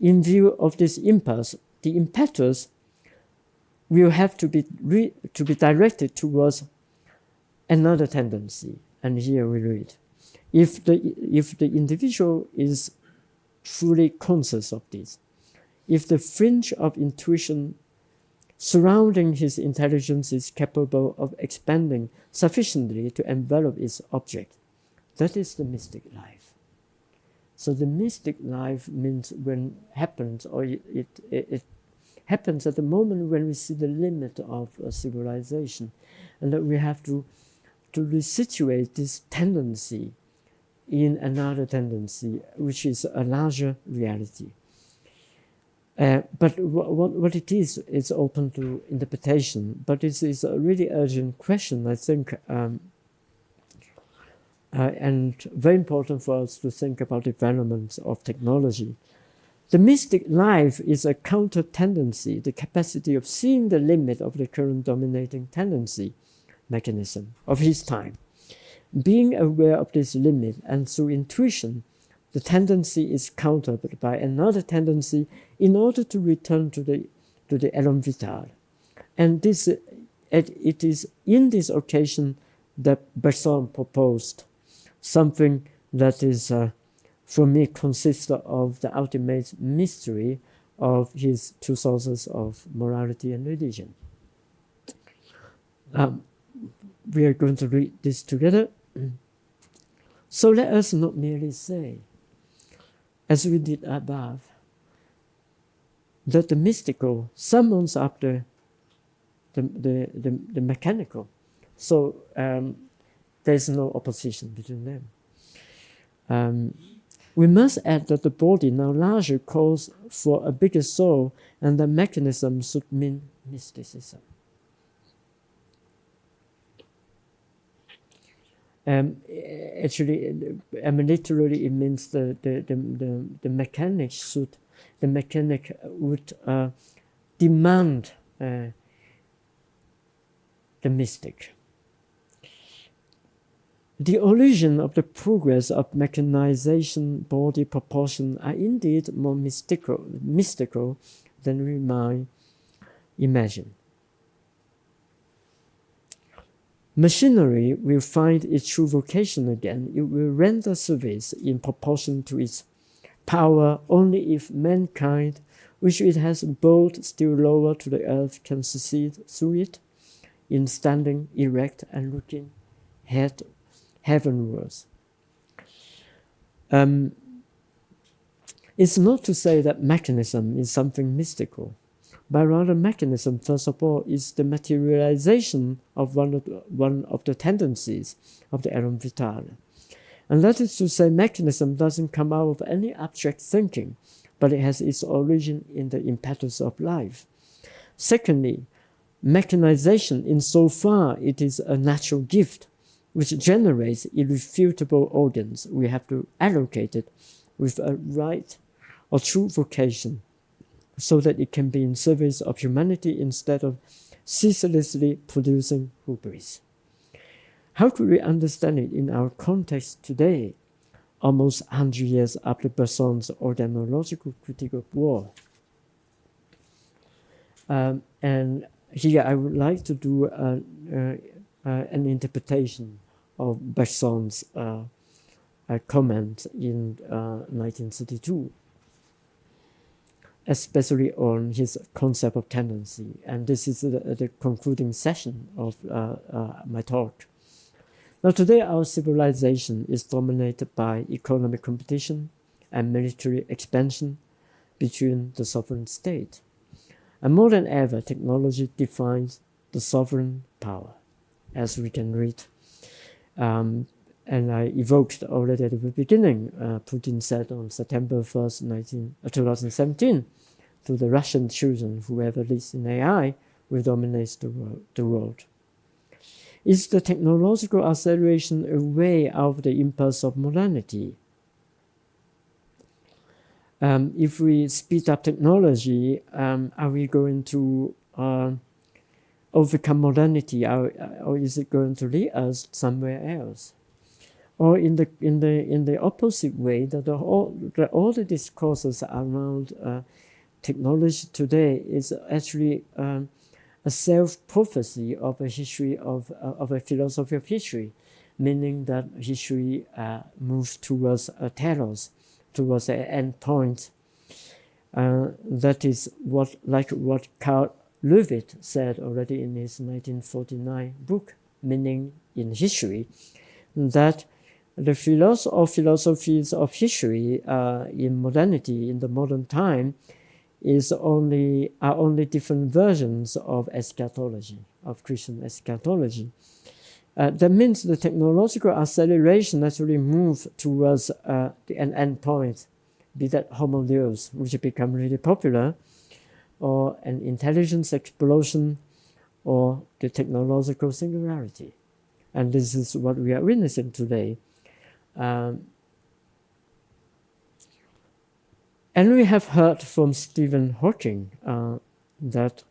In view of this impulse, the impetus will have to be directed towards another tendency. And here we read, if the individual is fully conscious of this, if the fringe of intuition surrounding his intelligence is capable of expanding sufficiently to envelop its object, that is the mystic life. So the mystic life means when happens, or it happens at the moment when we see the limit of a civilization, and that we have to resituate this tendency in another tendency, which is a larger reality. But what it is open to interpretation. But it is a really urgent question, I think, and very important for us to think about developments of technology. The mystic life is a counter tendency, the capacity of seeing the limit of the current dominating tendency mechanism of his time. Being aware of this limit, and through intuition, the tendency is countered by another tendency in order to return to the elan vital. And it is in this occasion that Bergson proposed something that is, for me, consists of the ultimate mystery of his two sources of morality and religion. We are going to read this together. So let us not merely say, as we did above, that the mystical summons up the mechanical. So there is no opposition between them. We must add that the body, now larger, calls for a bigger soul, and the mechanism should mean mysticism. Actually, literally, it means the mechanic would demand the mystic. The origin of the progress of mechanization, body proportion are indeed more mystical than we might imagine. Machinery will find its true vocation again. It will render service in proportion to its power only if mankind, which it has bowed still lower to the earth, can succeed through it in standing erect and looking heavenwards. It's not to say that mechanism is something mystical. but rather mechanism. First of all, is the materialization of one of the tendencies of the element vital. And that is to say, mechanism doesn't come out of any abstract thinking, but it has its origin in the impetus of life. Secondly, mechanization, insofar it is a natural gift which generates irrefutable organs, we have to allocate it with a right or true vocation so that it can be in service of humanity instead of ceaselessly producing hubris. How could we understand it in our context today, almost 100 years after Bergson's organological critique of war? And here I would like to do an interpretation of Bergson's comment in 1932, especially on his concept of tendency. And this is the concluding session of my talk. Now, today our civilization is dominated by economic competition and military expansion between the sovereign state. And more than ever, technology defines the sovereign power, as we can read. And I evoked already at the beginning, Putin said on September 1st, 2017, to the Russian children, whoever leads in AI will dominate the world. Is the technological acceleration a way out of the impulse of modernity? If we speed up technology, are we going to overcome modernity, or is it going to lead us somewhere else? Or in the opposite way, that all the discourses around technology today is actually a self-prophecy of a history of a philosophy of history, meaning that history moves towards a telos, towards an end point. That is what Carl Levitt said already in his 1949 book, Meaning in History, that the philosophies of history in modernity, in the modern time, are only different versions of eschatology, of Christian eschatology. That means the technological acceleration actually moves towards an end point, be that Homo Deus, which become really popular, or an intelligence explosion, or the technological singularity. And this is what we are witnessing today. And we have heard from Stephen Hawking that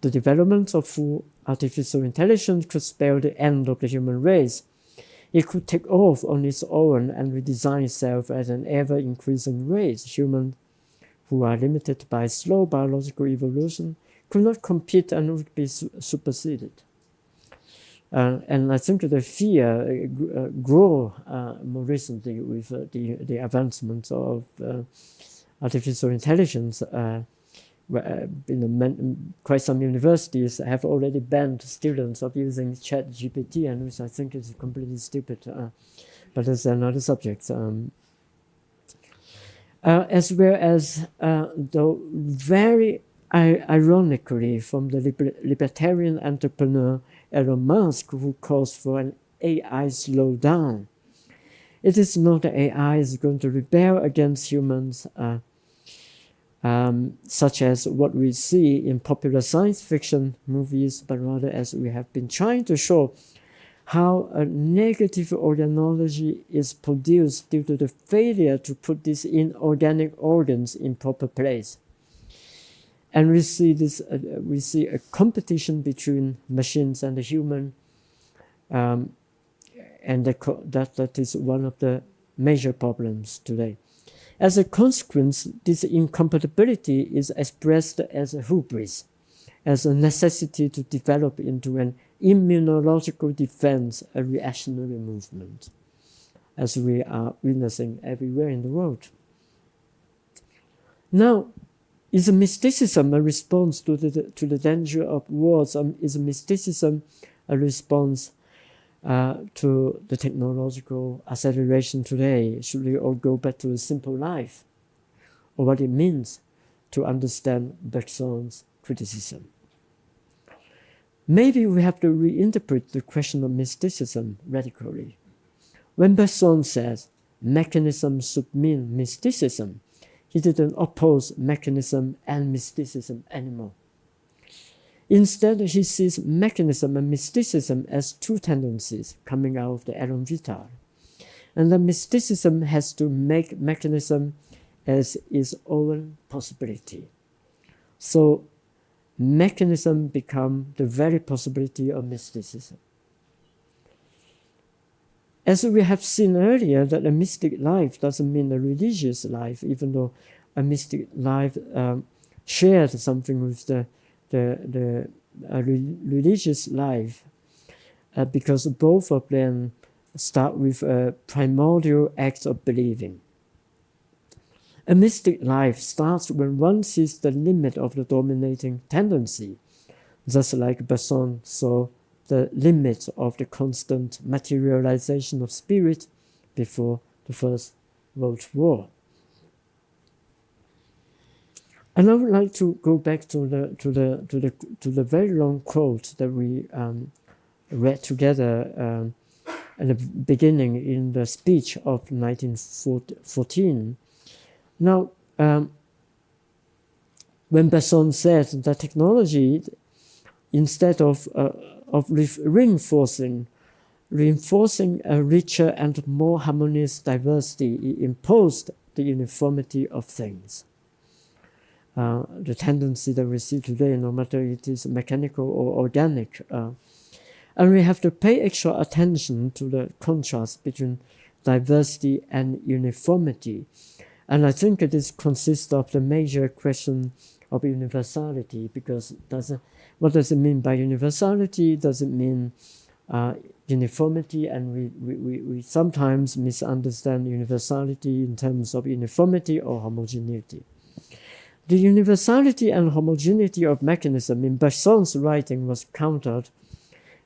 the development of full artificial intelligence could spell the end of the human race. It could take off on its own and redesign itself at an ever-increasing rate. Humans, who are limited by slow biological evolution, could not compete and would be superseded. And I think the fear grew more recently with the advancement of artificial intelligence. Quite some universities have already banned students of using ChatGPT, and which I think is completely stupid. But that's another subject. As well as, though very ironically, from the libertarian entrepreneur Elon Musk, who calls for an AI slowdown. It is not that AI is going to rebel against humans, such as what we see in popular science fiction movies, but rather, as we have been trying to show, how a negative organology is produced due to the failure to put these inorganic organs in proper place. And we see this. We see a competition between machines and the human, and that is one of the major problems today. As a consequence, this incompatibility is expressed as a hubris, as a necessity to develop into an immunological defense, a reactionary movement, as we are witnessing everywhere in the world. Now, is a mysticism a response to the danger of wars? Is a mysticism a response to the technological acceleration today? Should we all go back to a simple life? Or what it means to understand Bergson's criticism. Maybe we have to reinterpret the question of mysticism radically. When Bergson says mechanism should mean mysticism, he didn't oppose mechanism and mysticism anymore. Instead, he sees mechanism and mysticism as two tendencies coming out of the element vital, and that mysticism has to make mechanism as its own possibility. So mechanism becomes the very possibility of mysticism. As we have seen earlier, that a mystic life doesn't mean a religious life, even though a mystic life shares something with the religious life, because both of them start with a primordial act of believing. A mystic life starts when one sees the limit of the dominating tendency, just like Bergson saw the limit of the constant materialization of spirit before the First World War. And I would like to go back to the very long quote that we read together at the beginning in the speech of 1914. Now, when Bergson said that technology, instead of reinforcing a richer and more harmonious diversity, it imposed the uniformity of things. The tendency that we see today, no matter it is mechanical or organic. And we have to pay extra attention to the contrast between diversity and uniformity. And I think this consists of the major question of universality, because what does it mean by universality? Does it mean uniformity? And we sometimes misunderstand universality in terms of uniformity or homogeneity. The universality and homogeneity of mechanism in Bergson's writing was countered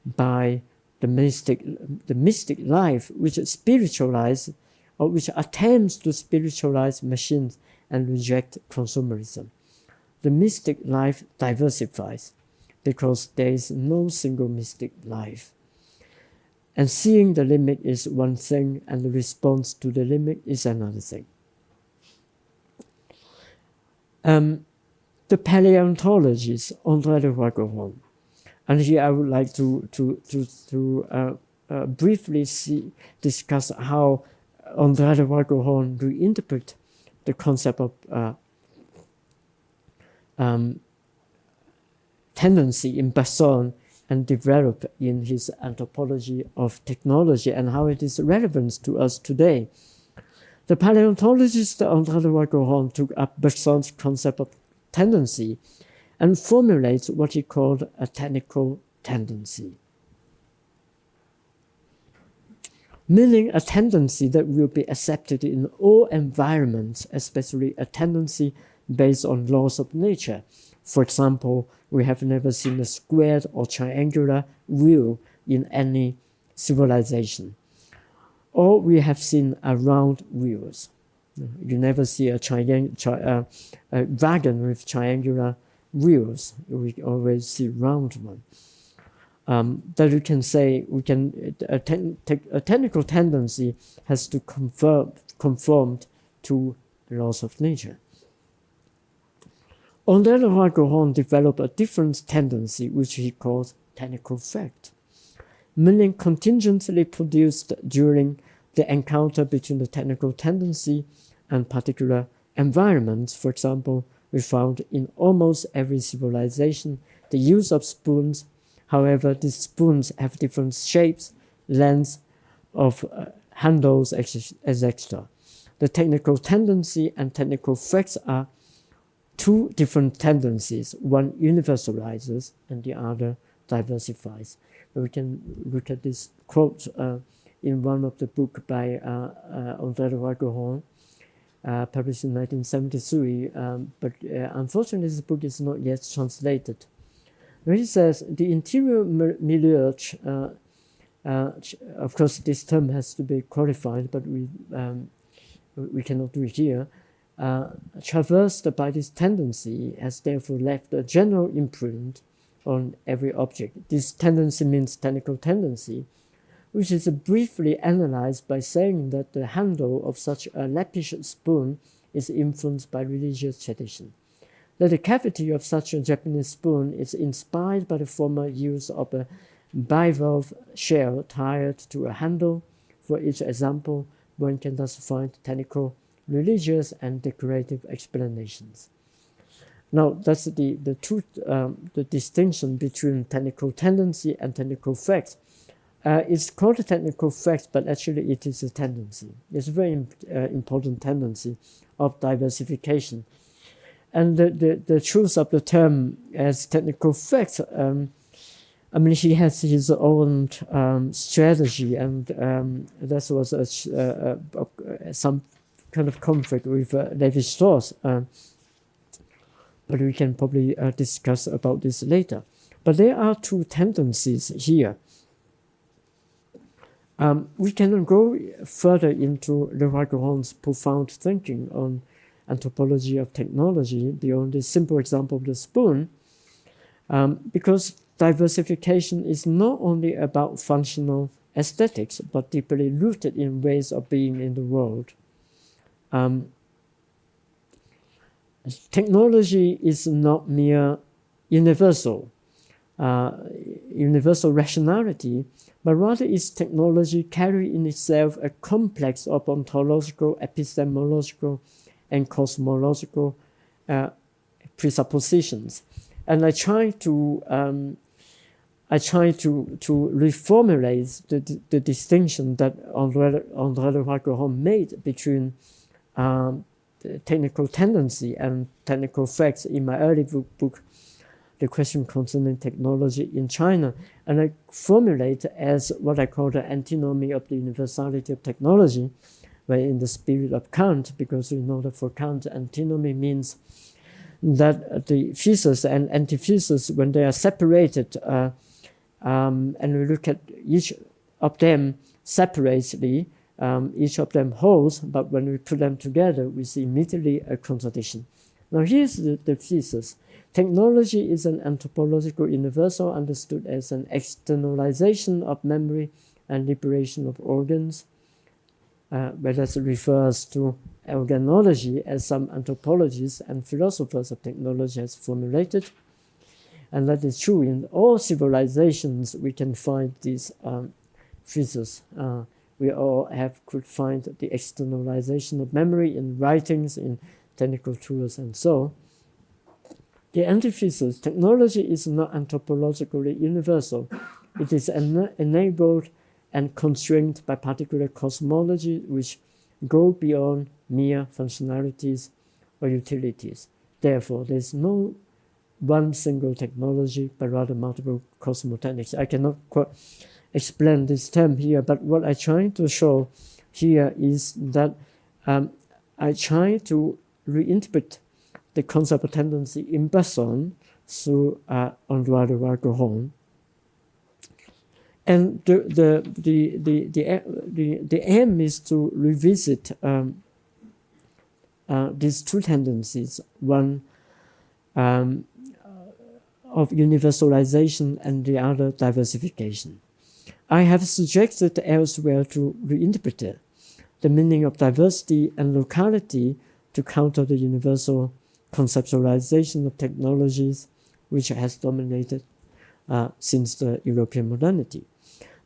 by the mystic life, which spiritualizes or which attempts to spiritualize machines and reject consumerism. The mystic life diversifies because there is no single mystic life. And seeing the limit is one thing, and the response to the limit is another thing. The paleontologist André de Wageron, and here I would like to briefly discuss how André de Wageron reinterpret the concept of tendency in Bergson and develop in his anthropology of technology, and how it is relevant to us today. The paleontologist André de Wageron took up Bergson's concept of tendency and formulates what he called a technical tendency, meaning a tendency that will be accepted in all environments, especially a tendency based on laws of nature. For example, we have never seen a squared or triangular wheel in any civilization, or we have seen a round wheels. You never see a wagon with triangular wheels. We always see round one. That we can say a technical tendency has to conform to the laws of nature. André de Wageron developed a different tendency, which he calls technical fact, meaning contingently produced during the encounter between the technical tendency and particular environments. For example, we found in almost every civilization the use of spoons. However, these spoons have different shapes, lengths of handles, etc. The technical tendency and technical facts are two different tendencies. One universalizes and the other diversifies. We can look at this quote in one of the books by André de Wageron, published in 1973, but unfortunately this book is not yet translated. Where he says, the interior milieu, of course this term has to be qualified, but we cannot do it here, traversed by this tendency has therefore left a general imprint on every object. This tendency means technical tendency, which is briefly analyzed by saying that the handle of such a lapish spoon is influenced by religious tradition, that the cavity of such a Japanese spoon is inspired by the former use of a bivalve shell tied to a handle. For each example, one can thus find technical, religious, and decorative explanations. Now, that's the distinction between technical tendency and technical facts. It's called a technical fact, but actually it is a tendency. It's a very important tendency of diversification. And the truth of the term as technical fact, I mean, he has his own strategy, and that was some kind of conflict with Levi-Strauss. But we can probably discuss about this later. But there are two tendencies here. We can go further into Leroy-Gourhan's profound thinking on anthropology of technology beyond this simple example of the spoon, because diversification is not only about functional aesthetics, but deeply rooted in ways of being in the world. Technology is not mere universal rationality, but rather is technology carry in itself a complex of ontological, epistemological, and cosmological presuppositions. And I try to reformulate the distinction that Henri Bergson made between technical tendency and technical facts in my early book, The Question Concerning Technology in China, and I formulate as what I call the antinomy of the universality of technology, where in the spirit of Kant, because we know that for Kant, antinomy means that the thesis and antithesis, when they are separated, and we look at each of them separately, each of them holds, but when we put them together, we see immediately a contradiction. Now here's the thesis. Technology is an anthropological universal understood as an externalization of memory and liberation of organs, where that refers to organology as some anthropologists and philosophers of technology has formulated. And that is true in all civilizations. We can find these theses. We all could find the externalization of memory in writings, in technical tools, and so. The antithesis, technology is not anthropologically universal. It is enabled and constrained by particular cosmology which go beyond mere functionalities or utilities. Therefore, there is no one single technology, but rather multiple cosmotechnics. I cannot quite explain this term here, but what I'm trying to show here is that I try to reinterpret the concept of tendency in Bergson through Henri Bergson. And the aim is to revisit these two tendencies, one of universalization and the other diversification. I have suggested elsewhere to reinterpret the meaning of diversity and locality to counter the universal conceptualization of technologies which has dominated since the European modernity.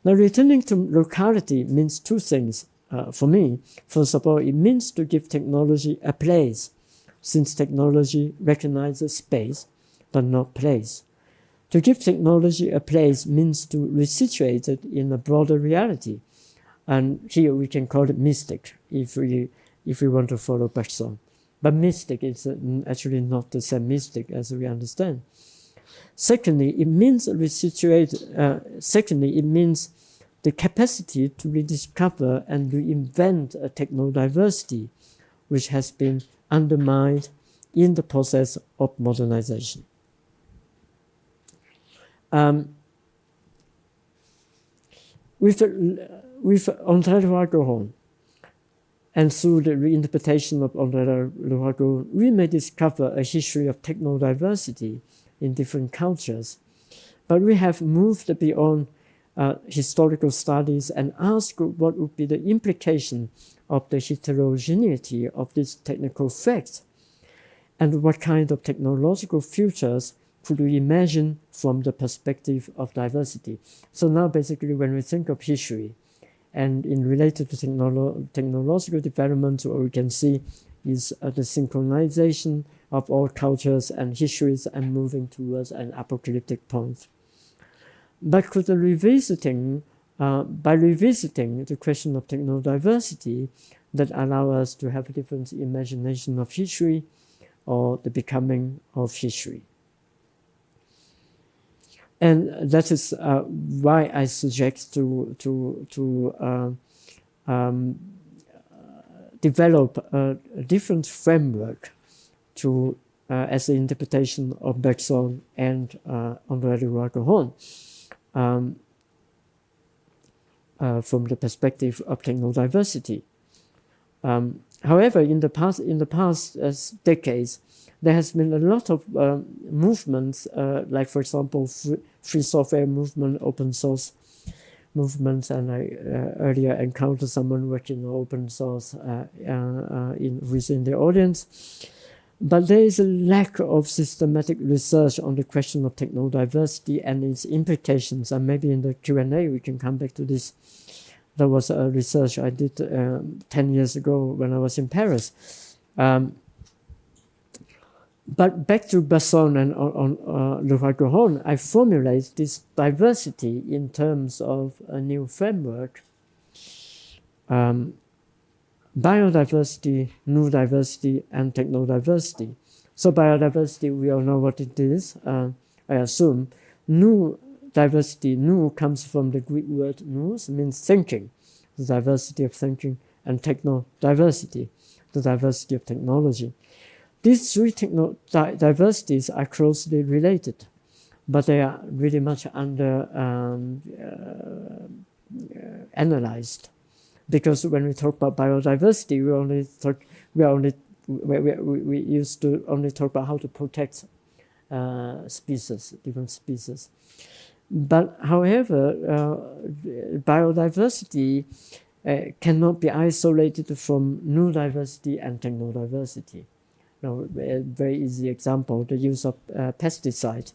Now, returning to locality means two things for me. First of all, it means to give technology a place, since technology recognizes space, but not place. To give technology a place means to resituate it in a broader reality. And here we can call it mystic, if we want to follow Bergson. But mystic is actually not the same mystic as we understand. Secondly, it means the capacity to rediscover and reinvent a techno-diversity which has been undermined in the process of modernization. With Henri Bergson, And through the reinterpretation of André Lurago, we may discover a history of technodiversity in different cultures. But we have moved beyond historical studies and asked what would be the implication of the heterogeneity of these technical facts, and what kind of technological futures could we imagine from the perspective of diversity. So now basically when we think of history, and in related to technological development, what we can see is the synchronization of all cultures and histories and moving towards an apocalyptic point. But could the by revisiting the question of technodiversity, that allow us to have a different imagination of history or the becoming of history? And that is why I suggest to develop a different framework to as an interpretation of Bergson and André Lurago from the perspective of technodiversity. However, in the past decades, there has been a lot of movements, like for example, free software movement, open source movements, and I earlier encountered someone working on open source within the audience. But there is a lack of systematic research on the question of technodiversity and its implications, and maybe in the Q&A we can come back to this. There was a research I did 10 years ago when I was in Paris. But back to Bergson and Lurago, I formulate this diversity in terms of a new framework. Biodiversity, new diversity, and technodiversity. So biodiversity, we all know what it is, I assume. New diversity, new comes from the Greek word nous, means thinking, the diversity of thinking, and technodiversity, the diversity of technology. These three diversities are closely related, but they are really much under analyzed. Because when we talk about biodiversity, we used to only talk about how to protect species, different species. But however, biodiversity cannot be isolated from new diversity and technodiversity. Now, a very easy example: the use of pesticides.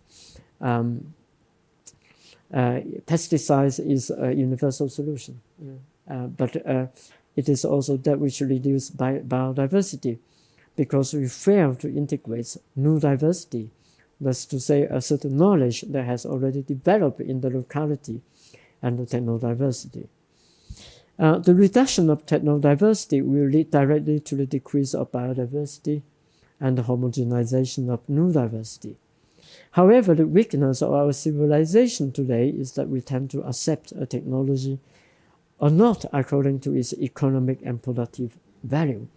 Pesticides is a universal solution. But it is also that we should reduce biodiversity, because we fail to integrate new diversity. That's to say, a certain knowledge that has already developed in the locality and the technodiversity. The reduction of technodiversity will lead directly to the decrease of biodiversity and the homogenization of new diversity. However, the weakness of our civilization today is that we tend to accept a technology or not according to its economic and productive value.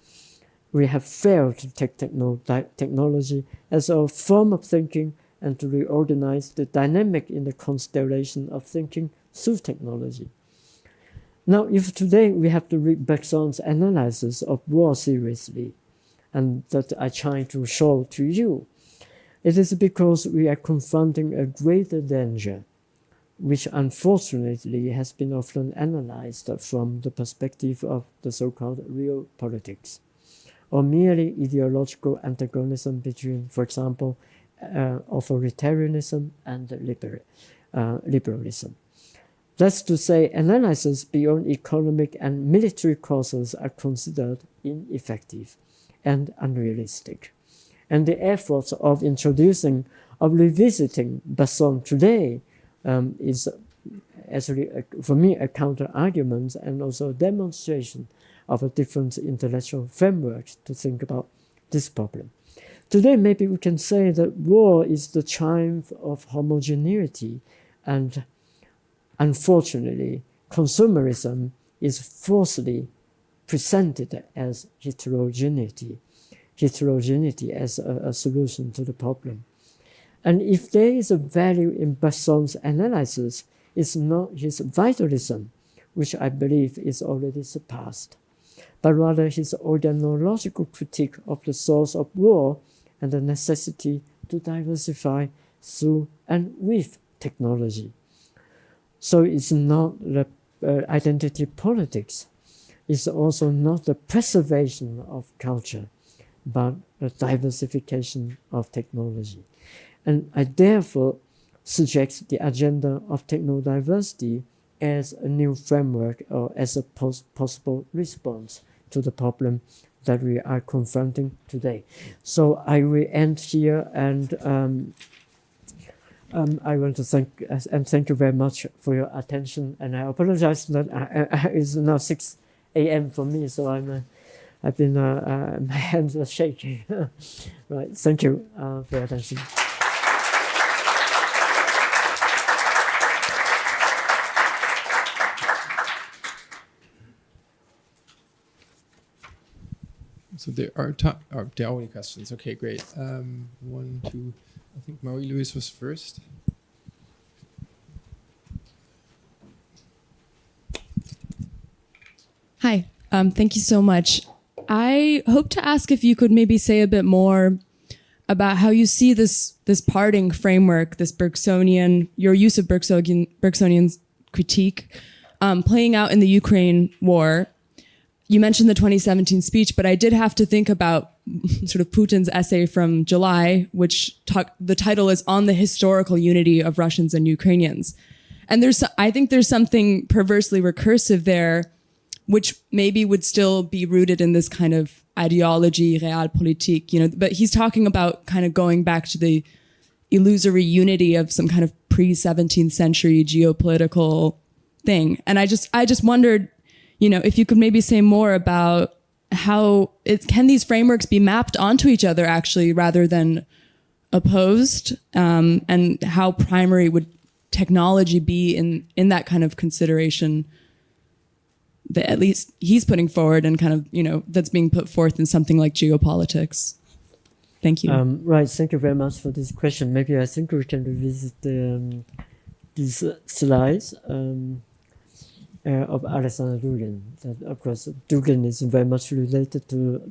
We have failed to take technology as a form of thinking and to reorganize the dynamic in the constellation of thinking through technology. Now, if today we have to read Bergson's analysis of war seriously, and that I try to show to you, it is because we are confronting a greater danger, which unfortunately has been often analyzed from the perspective of the so-called real politics, or merely ideological antagonism between, for example, authoritarianism and liberalism. That's to say, analysis beyond economic and military causes are considered ineffective and unrealistic. And the efforts of revisiting Bergson today is actually, for me, a counter-argument and also a demonstration of a different intellectual framework to think about this problem. Today, maybe we can say that war is the triumph of homogeneity, and unfortunately, consumerism is falsely presented as heterogeneity as a solution to the problem. And if there is a value in Bergson's analysis, it's not his vitalism, which I believe is already surpassed. but rather his organological critique of the source of war and the necessity to diversify through and with technology. So it's not the identity politics, it's also not the preservation of culture, but the diversification of technology. And I therefore suggest the agenda of technodiversity as a new framework or as a possible response to the problem that we are confronting today. So I will end here, and I want to thank you very much for your attention. And I apologize that it's now 6 a.m. for me, so I've been my hands are shaking. Right, thank you for your attention. So there are only questions. Okay, great. 1, 2. I think Marie-Louise was first. Hi, thank you so much. I hope to ask if you could maybe say a bit more about how you see this parting framework, this Bergsonian, your use of Bergsonian's critique, playing out in the Ukraine war. You mentioned the 2017 speech, but I did have to think about sort of Putin's essay from July, which the title is On the Historical Unity of Russians and Ukrainians. And I think there's something perversely recursive there, which maybe would still be rooted in this kind of ideology, realpolitik, but he's talking about kind of going back to the illusory unity of some kind of pre-17th century geopolitical thing. And I just wondered, if you could maybe say more about how can these frameworks be mapped onto each other actually rather than opposed, and how primary would technology be in that kind of consideration that at least he's putting forward and kind of, that's being put forth in something like geopolitics. Thank you. Right, thank you very much for this question. Maybe I think we can revisit these slides of Alexander Dugin. That, of course, Dugin is very much related to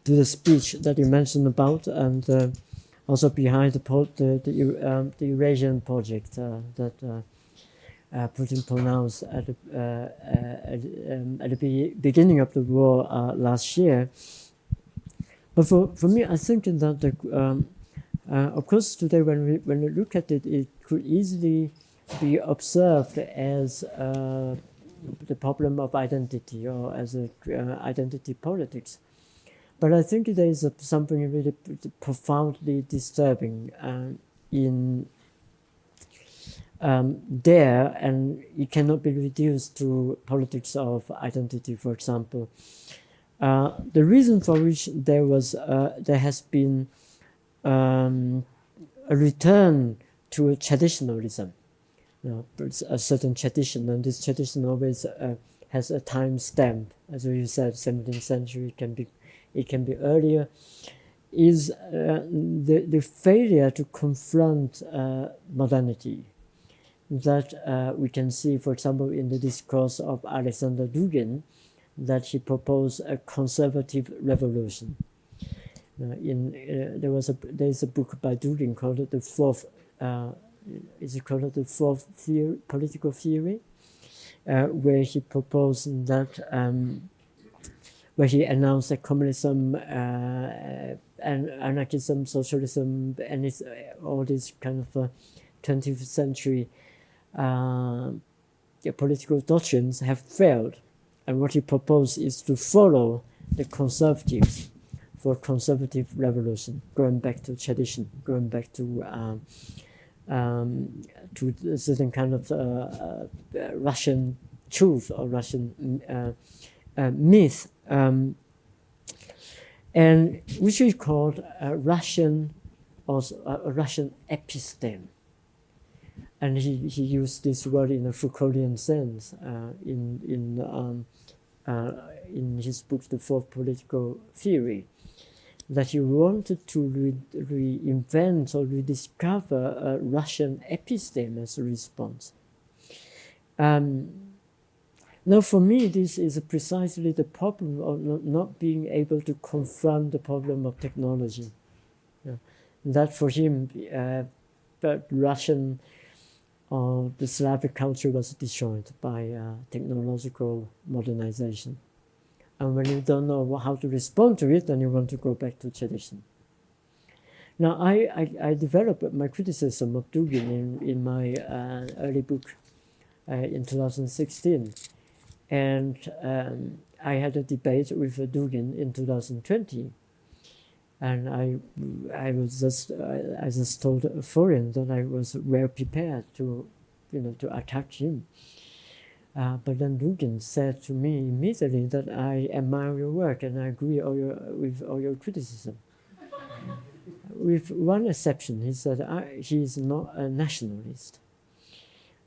the speech that you mentioned about, and also behind the Eurasian project that Putin pronounced at the beginning of the war last year. But for me, I think that of course today when we look at it, it could easily be observed as the problem of identity or as identity politics. But I think there is something really profoundly disturbing in there, and it cannot be reduced to politics of identity, for example. The reason for which there has been a return to a traditionalism, a certain tradition, and this tradition always has a time stamp. As you said, 17th century, it can be earlier, is the failure to confront modernity. That we can see, for example, in the discourse of Alexander Dugin, that he proposed a conservative revolution. There is a book by Dugin called the Fourth. Is it called the Fourth Theory, Political Theory, where he proposed that, where he announced that communism, and anarchism, socialism, and all these kind of 20th century political doctrines have failed. And what he proposed is to follow the conservatives for conservative revolution, going back to tradition, going back to a certain kind of Russian truth or Russian myth, and which is called a Russian episteme. And he used this word in a Foucauldian sense in his book, The Fourth Political Theory, that he wanted to reinvent or rediscover a Russian episteme as a response. Now, for me, this is precisely the problem of not being able to confront the problem of technology. Yeah. That for him, but Russian or the Slavic culture was destroyed by technological modernization. And when you don't know how to respond to it, then you want to go back to tradition. Now, I developed my criticism of Dugin in my early book in 2016. And I had a debate with Dugin in 2020. And I just told Florian that I was well prepared to attack him. But then Dugin said to me immediately that I admire your work and I agree with all your criticism. With one exception, he said he is not a nationalist.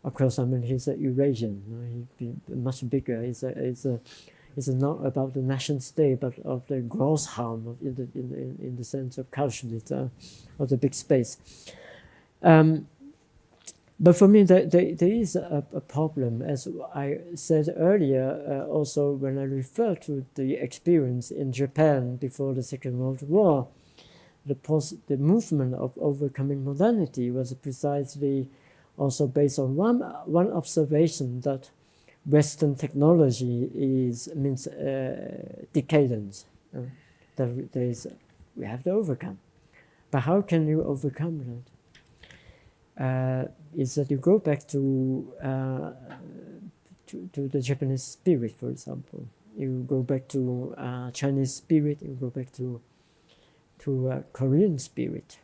Of course, I mean he's a Eurasian. He's much bigger. It's not about the nation state, but of the gross harm in the sense of culture, of the big space. But for me, there is a problem, as I said earlier, also when I referred to the experience in Japan before the Second World War, the movement of overcoming modernity was precisely also based on one observation that Western technology means decadence. That we have to overcome. But how can you overcome that? Is that you go back to the Japanese spirit, for example. You go back to Chinese spirit. You go back to Korean spirit,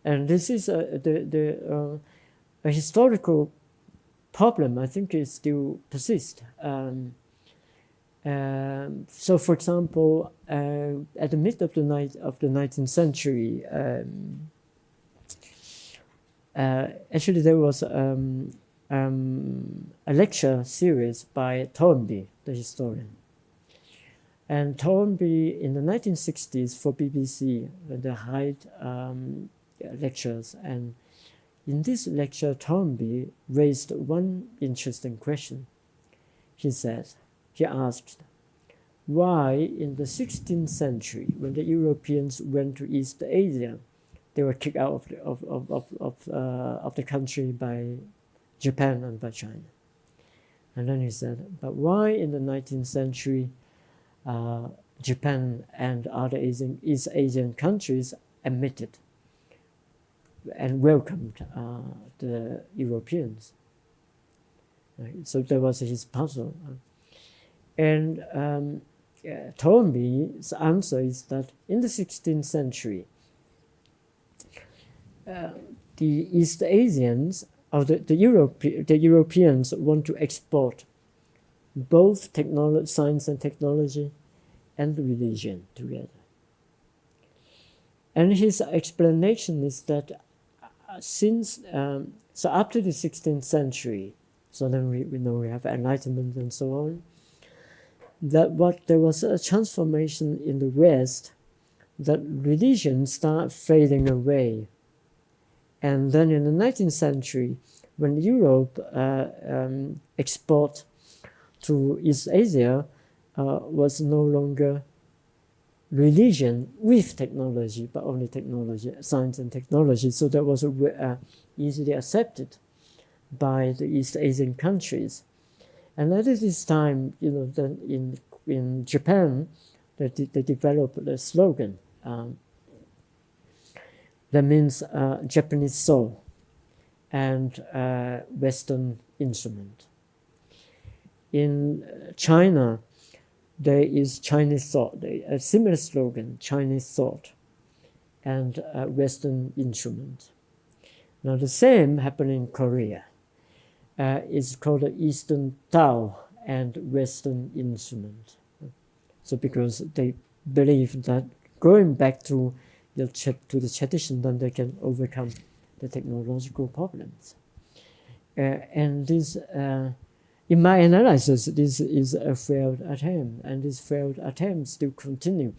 and this is a historical problem. I think it still persists. So, for example, at the mid of the 19th century. Actually, there was a lecture series by Toynbee, the historian. And Toynbee in the 1960s for BBC, the Hyde lectures. And in this lecture, Toynbee raised one interesting question. He asked, why in the 16th century, when the Europeans went to East Asia, they were kicked out of the country by Japan and by China. And then he said, but why in the 19th century Japan and other East Asian countries admitted and welcomed the Europeans? Right? So that was his puzzle. And Toynbee's answer is that in the 16th century, the East Asians or the Europeans want to export both science and technology and religion together. And his explanation is that so after the 16th century, so then we know we have Enlightenment and so on, there was a transformation in the West, that religion started fading away. And then in the 19th century, when Europe export to East Asia was no longer religion with technology, but only technology, science and technology. So that was easily accepted by the East Asian countries. And at this time, then in Japan, they developed a slogan. That means Japanese soul and Western instrument. In China, there is Chinese thought, a similar slogan, Chinese thought and Western instrument. Now the same happened in Korea. It's called Eastern Tao and Western instrument. So because they believe that going back to the tradition, then they can overcome the technological problems. And this, in my analysis, this is a failed attempt, and this failed attempt still continue.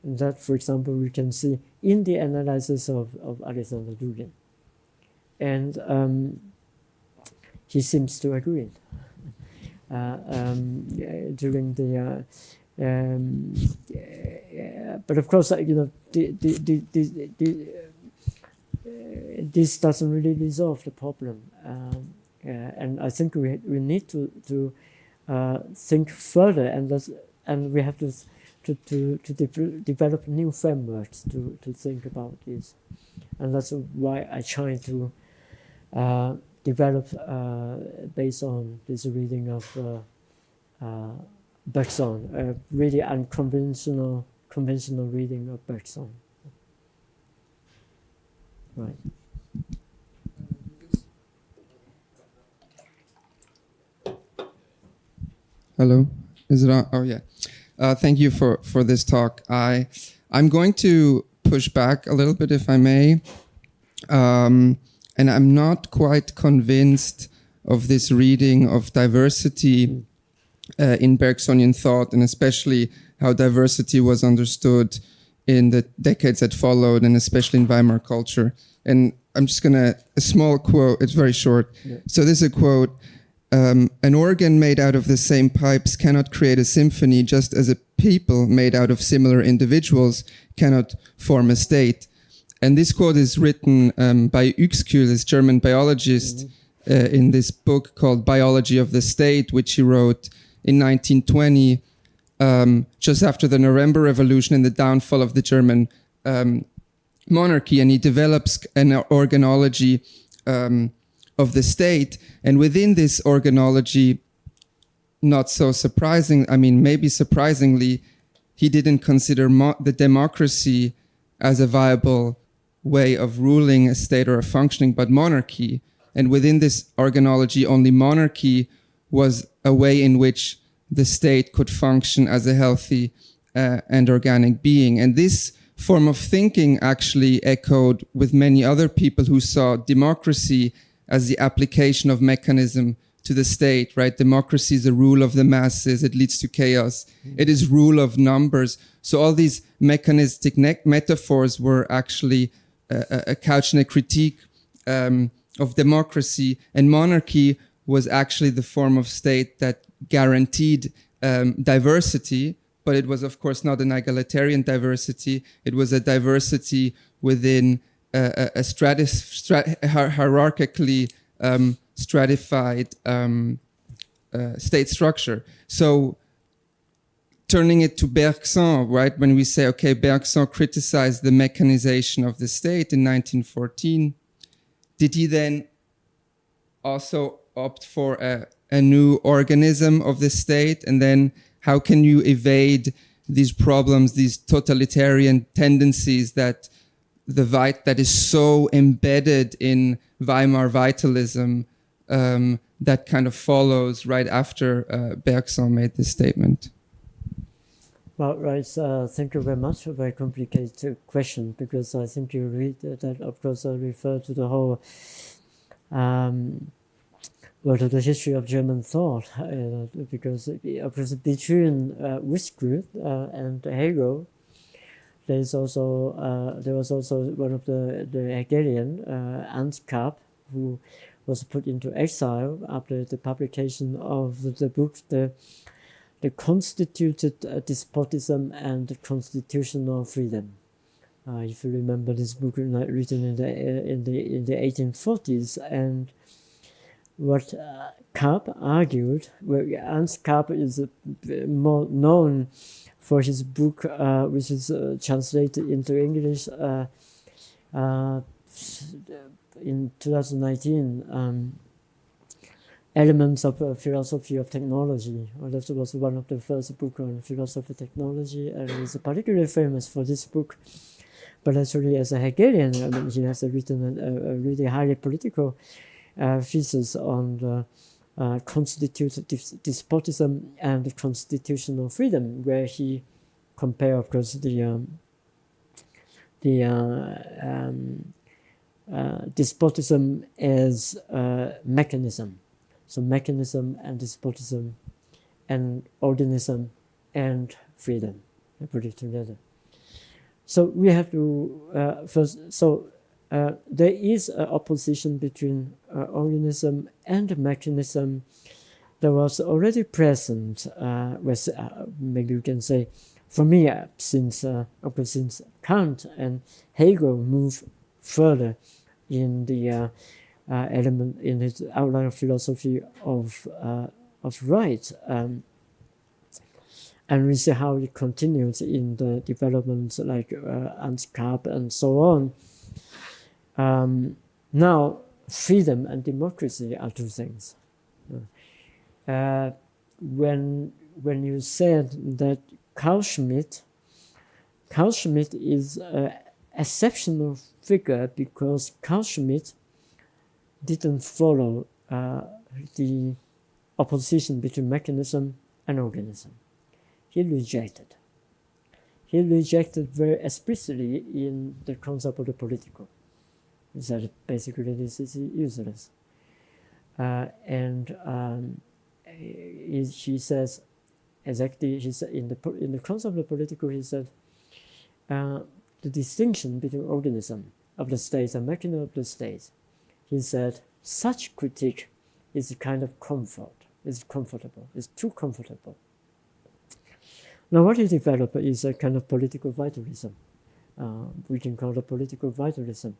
And that, for example, we can see in the analysis of Alexander Dugin. And he seems to agree. during the. But of course, this doesn't really resolve the problem, and I think we need to think further, and we have to develop new frameworks to think about this, and that's why I try to develop based on this reading of Bergson, a really conventional reading of Bergson. Right. Hello, is it on? Oh yeah. Thank you for this talk. I'm going to push back a little bit, if I may, and I'm not quite convinced of this reading of diversity in Bergsonian thought, and especially how diversity was understood in the decades that followed, and especially in Weimar culture. And I'm just a small quote, it's very short. Yeah. So this is a quote, an organ made out of the same pipes cannot create a symphony, just as a people made out of similar individuals cannot form a state. And this quote is written by Yuk Hui, this German biologist, in this book called Biology of the State, which he wrote in 1920, just after the November Revolution and the downfall of the German monarchy. And he develops an organology of the state. And within this organology, not so surprising, maybe surprisingly, he didn't consider the democracy as a viable way of ruling a state or a functioning, but monarchy. And within this organology, only monarchy was a way in which the state could function as a healthy and organic being. And this form of thinking actually echoed with many other people who saw democracy as the application of mechanism to the state, right? Democracy is the rule of the masses. It leads to chaos. It is rule of numbers. So all these mechanistic metaphors were actually a couch in a critique of democracy, and monarchy was actually the form of state that guaranteed diversity, but it was of course not an egalitarian diversity. It was a diversity within a hierarchically stratified state structure. So turning it to Bergson, right? When we say, okay, Bergson criticized the mechanization of the state in 1914, did he then also opt for a new organism of the state? And then how can you evade these problems, these totalitarian tendencies that that is so embedded in Weimar vitalism that kind of follows right after Bergson made this statement? Well, right. Thank you very much. A very complicated question, because I think you read that, of course, I refer to the whole, to the history of German thought, because of course between Wisgrud and Hegel, there was also one of the Hegelian, Ernst Kapp, who was put into exile after the publication of the book, the Constituted Despotism and the Constitutional Freedom. If you remember this book, written in the 1840s, and what Kapp argued, Ernst Kapp is more known for his book, which is translated into English in 2019. Elements of Philosophy of Technology. Well, that was one of the first books on philosophy of technology, and is particularly famous for this book. But actually, as a Hegelian, he has written a really highly political thesis on the constituted despotism and the constitutional freedom, where he compared, of course, the despotism as mechanism. So mechanism and despotism and organism and freedom, I put it together. So we have to first, so there is an opposition between organism and mechanism that was already present, maybe you can say, for me, since Kant and Hegel moved further in the element in his outline of philosophy of right, and we see how it continues in the developments like Ansgar and so on. Now, freedom and democracy are two things. When you said that Carl Schmitt is an exceptional figure because Carl Schmitt didn't follow the opposition between mechanism and organism. He rejected very explicitly in the concept of the political. He said basically this is useless. He says exactly. He said in the concept of the political. He said the distinction between organism of the states and mechanism of the states. He said such critique is a kind of comfort. It's comfortable. It's too comfortable. Now, what he developed is a kind of political vitalism. We can call it political vitalism.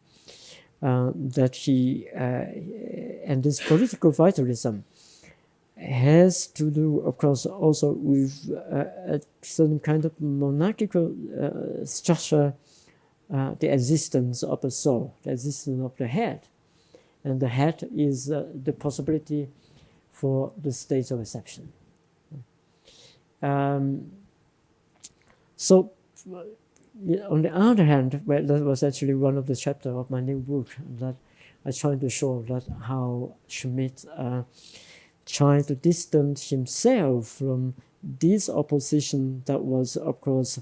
That he and this political vitalism has to do, of course, also with a certain kind of monarchical structure, the existence of a soul, the existence of the head. And the head is the possibility for the states of exception. So, on the other hand, that was actually one of the chapters of my new book, that I tried to show that how Schmitt tried to distance himself from this opposition that was, of course,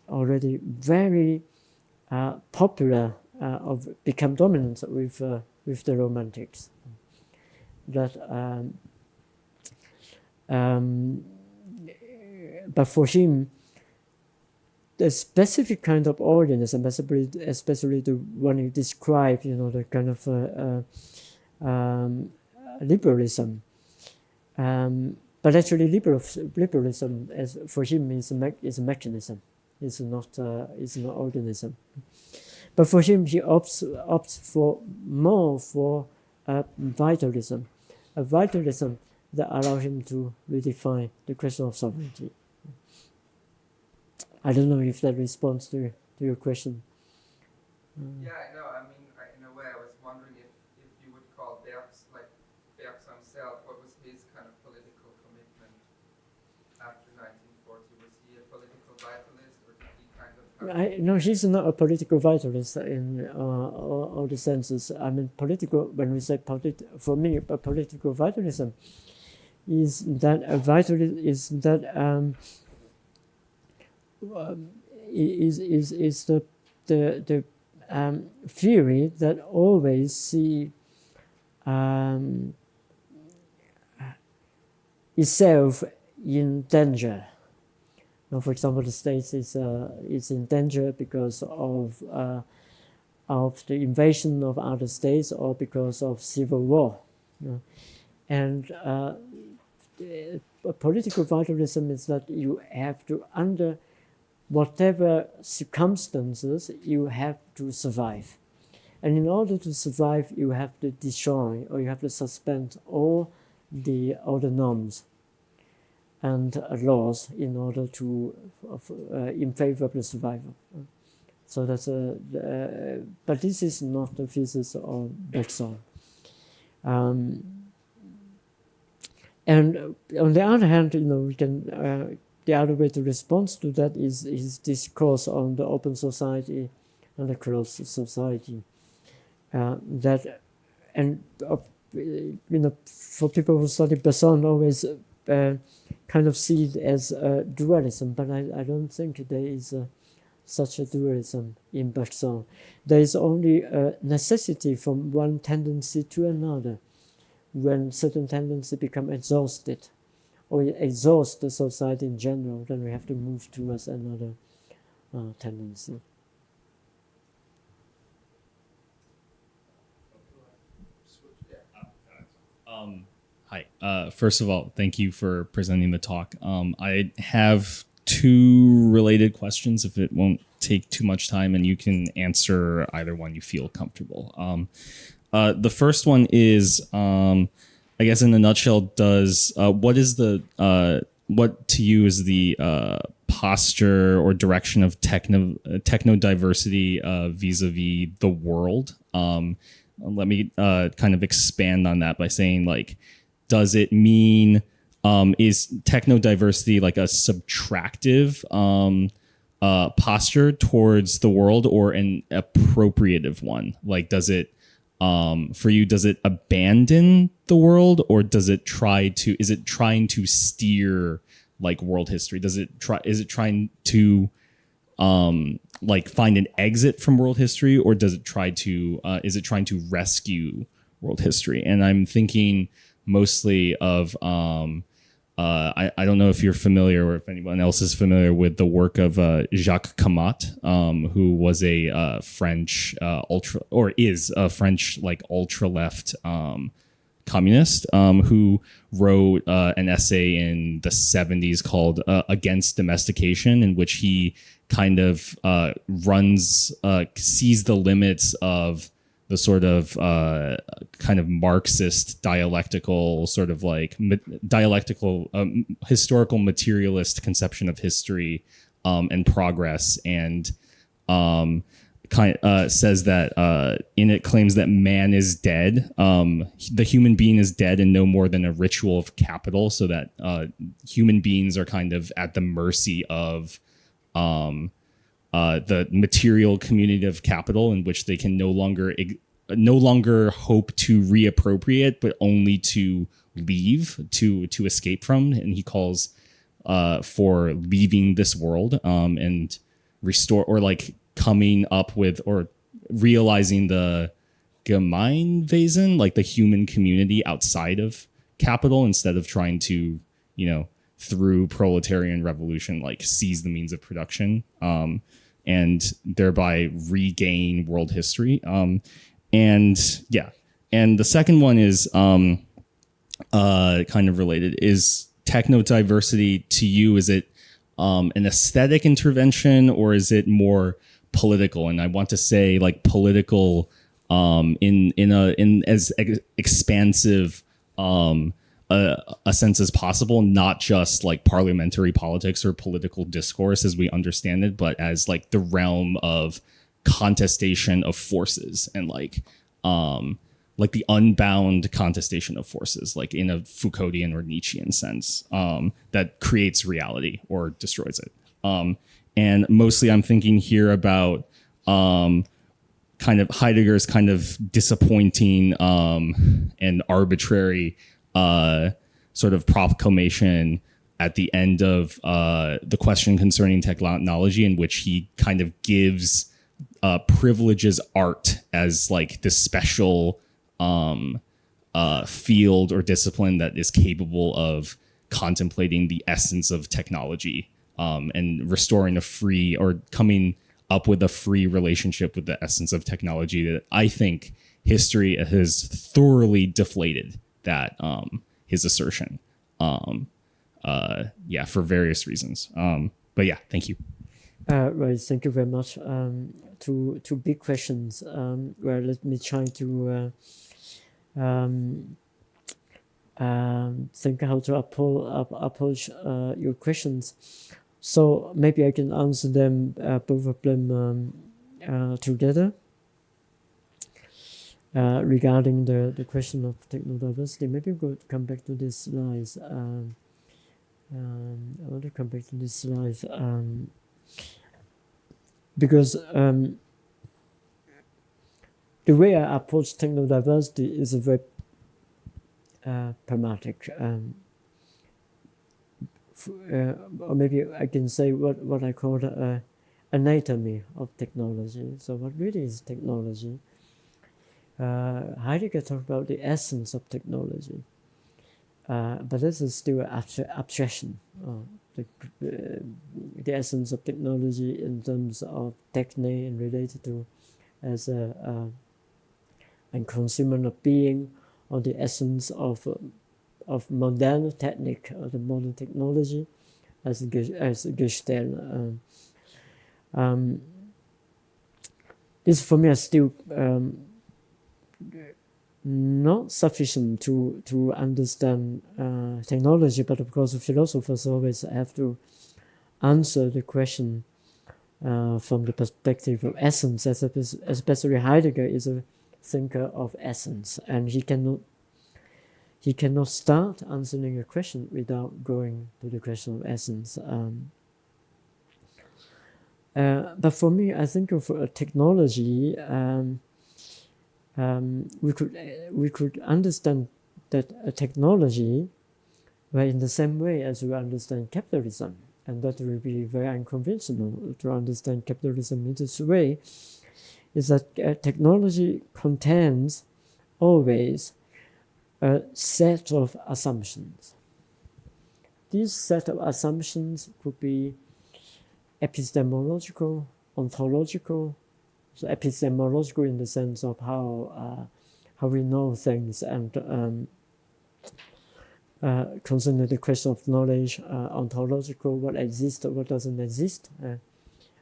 already very popular, become dominant with the Romantics. That, but for him, the specific kind of organism, especially the one you described, the kind of liberalism. But actually, liberalism, as for him, is a mechanism. It's not organism. But for him, he opts for more for vitalism, a vitalism that allows him to redefine the question of sovereignty. I don't know if that responds to your question. Yeah, no, I mean, in a way, I was wondering if you would call Bergson himself, what was his kind of political commitment after 1940? Was he a political vitalist, or did he kind of have... No, he's not a political vitalist in all the senses. I mean, when we say for me, a political vitalism is that is the theory that always see itself in danger. Now, for example, the States is in danger because of the invasion of other states or because of civil war. And political vitalism is that you have to, under whatever circumstances, you have to survive. And in order to survive, you have to destroy or you have to suspend all the norms and laws in order to, in favor of the survival. So that's but this is not the thesis of Bergson. And on the other hand, we can the other way to respond to that is his discourse on the open society and the closed society. That, and for people who study Bergson, always kind of see it as a dualism, but I don't think there is such a dualism in Bergson. There is only a necessity from one tendency to another. When certain tendencies become exhausted, or exhaust the society in general, then we have to move towards another tendency. Hi. First of all, thank you for presenting the talk. I have two related questions if it won't take too much time, and you can answer either one you feel comfortable. The first one is, I guess in a nutshell, what to you is the posture or direction of techno diversity vis-a-vis the world? Let me kind of expand on that by saying, like, does it mean is techno diversity like a subtractive posture towards the world, or an appropriative one? Like, does it for you, does it abandon the world, or is it trying to steer like world history? Is it trying to like find an exit from world history, or is it trying to rescue world history? And I'm thinking mostly of I don't know if you're familiar, or if anyone else is familiar with the work of Jacques Camat, who was a French is a French like ultra left communist, who wrote an essay in the 70s called Against Domestication, in which he kind of sees the limits of the sort of kind of Marxist dialectical sort of like historical materialist conception of history and progress, and says that in it claims that man is dead, the human being is dead and no more than a ritual of capital, so that human beings are kind of at the mercy of the material community of capital, in which they can no longer hope to reappropriate, but only to leave, to escape from. And he calls for leaving this world and restore, or like coming up with or realizing the Gemeinwesen, like the human community outside of capital, instead of trying to, through proletarian revolution, like seize the means of production, and thereby regain world history. And the second one is kind of related. Is techno diversity to you, is it an aesthetic intervention, or is it more political? And I want to say like political in as expansive a sense as possible, not just like parliamentary politics or political discourse as we understand it, but as like the realm of contestation of forces, and like the unbound contestation of forces, like in a Foucauldian or Nietzschean sense, that creates reality or destroys it. And mostly I'm thinking here about kind of Heidegger's kind of disappointing and arbitrary sort of proclamation at the end of the question concerning technology, in which he kind of gives privileges art as like this special field or discipline that is capable of contemplating the essence of technology, and restoring a free, or coming up with a free relationship with the essence of technology, that I think history has thoroughly deflated that his assertion, for various reasons. But yeah, thank you. Right, thank you very much. Two big questions. Well, let me try to think how to approach your questions. So maybe I can answer them, both of them together. Regarding the question of techno-diversity, maybe we'll come back to these slides. I want to come back to these slides because the way I approach techno-diversity is a very pragmatic, or maybe I can say what I call the anatomy of technology. So what really is technology? Heidegger talked about the essence of technology, but this is still an abstraction. The essence of technology in terms of techne and related to as a consumer of being, or the essence of of modern technique or the modern technology as Gestell. This for me is still not sufficient to understand technology, but of course philosophers always have to answer the question from the perspective of essence, especially Heidegger is a thinker of essence, and he cannot start answering a question without going to the question of essence. But for me, I think of technology. We could understand that a technology, well, in the same way as we understand capitalism, and that will be very unconventional to understand capitalism in this way, is that technology contains always a set of assumptions. These set of assumptions could be epistemological, ontological. So epistemological in the sense of how we know things, and concerning the question of knowledge, ontological, what exists, what doesn't exist.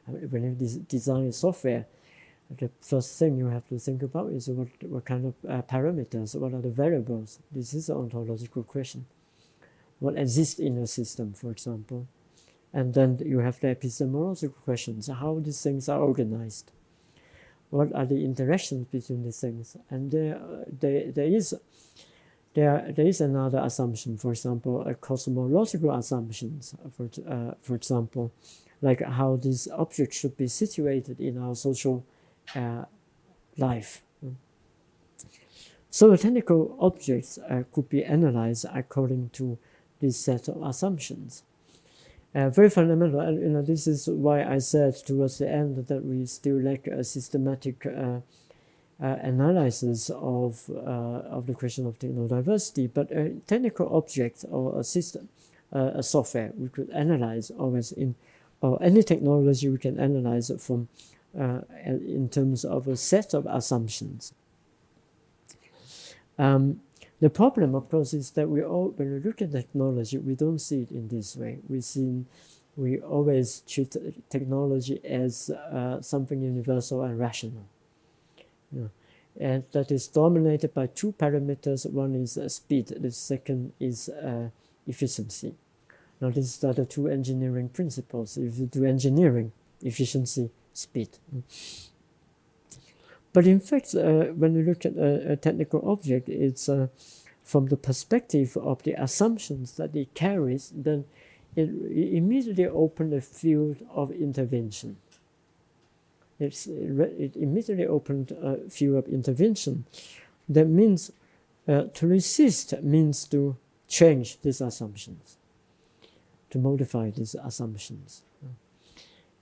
When you design software, the first thing you have to think about is what kind of parameters, what are the variables. This is an ontological question. What exists in a system, for example. And then you have the epistemological questions, how these things are organized. What are the interactions between these things? And there is another assumption, for example, a cosmological assumptions, for example, like how these objects should be situated in our social life. So the technical objects could be analyzed according to this set of assumptions. Very fundamental, and this is why I said towards the end that we still lack a systematic analysis of the question of technodiversity. But a technical object or a system, a software, we could analyze always or any technology we can analyze it from in terms of a set of assumptions. The problem, of course, is that when we look at technology, we don't see it in this way. We always treat technology as something universal and rational. And that is dominated by two parameters. One is speed, the second is efficiency. Now, these are the two engineering principles. If you do engineering, efficiency, speed. But in fact, when you look at a technical object, it's from the perspective of the assumptions that it carries, then it immediately opens a field of intervention. It immediately opened a field of intervention. That means to resist means to change these assumptions, to modify these assumptions.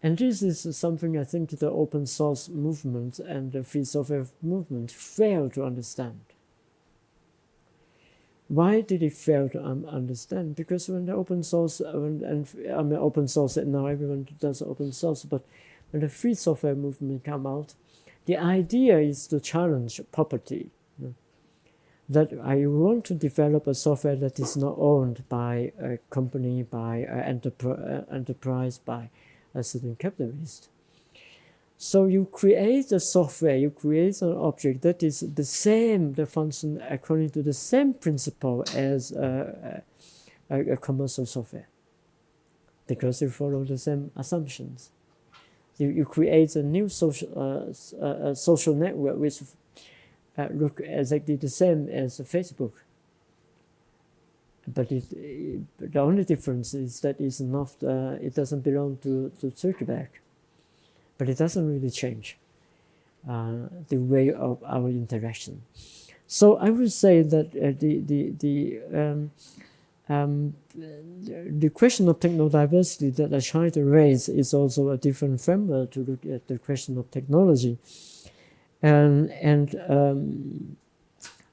And this is something I think the open source movement and the free software movement fail to understand. Why did it fail to understand? Because when the open source, open source, now everyone does open source, but when the free software movement come out, the idea is to challenge property. That I want to develop a software that is not owned by a company, by an enterprise, by a certain capitalist. So you create a software, you create an object that is the same, the function according to the same principle as a commercial software, because you follow the same assumptions. You create a new social network which look exactly the same as Facebook. But the only difference is that it's not, it doesn't belong to Zuckerberg. But it doesn't really change the way of our interaction. So I would say that the question of technodiversity that I try to raise is also a different framework to look at the question of technology. And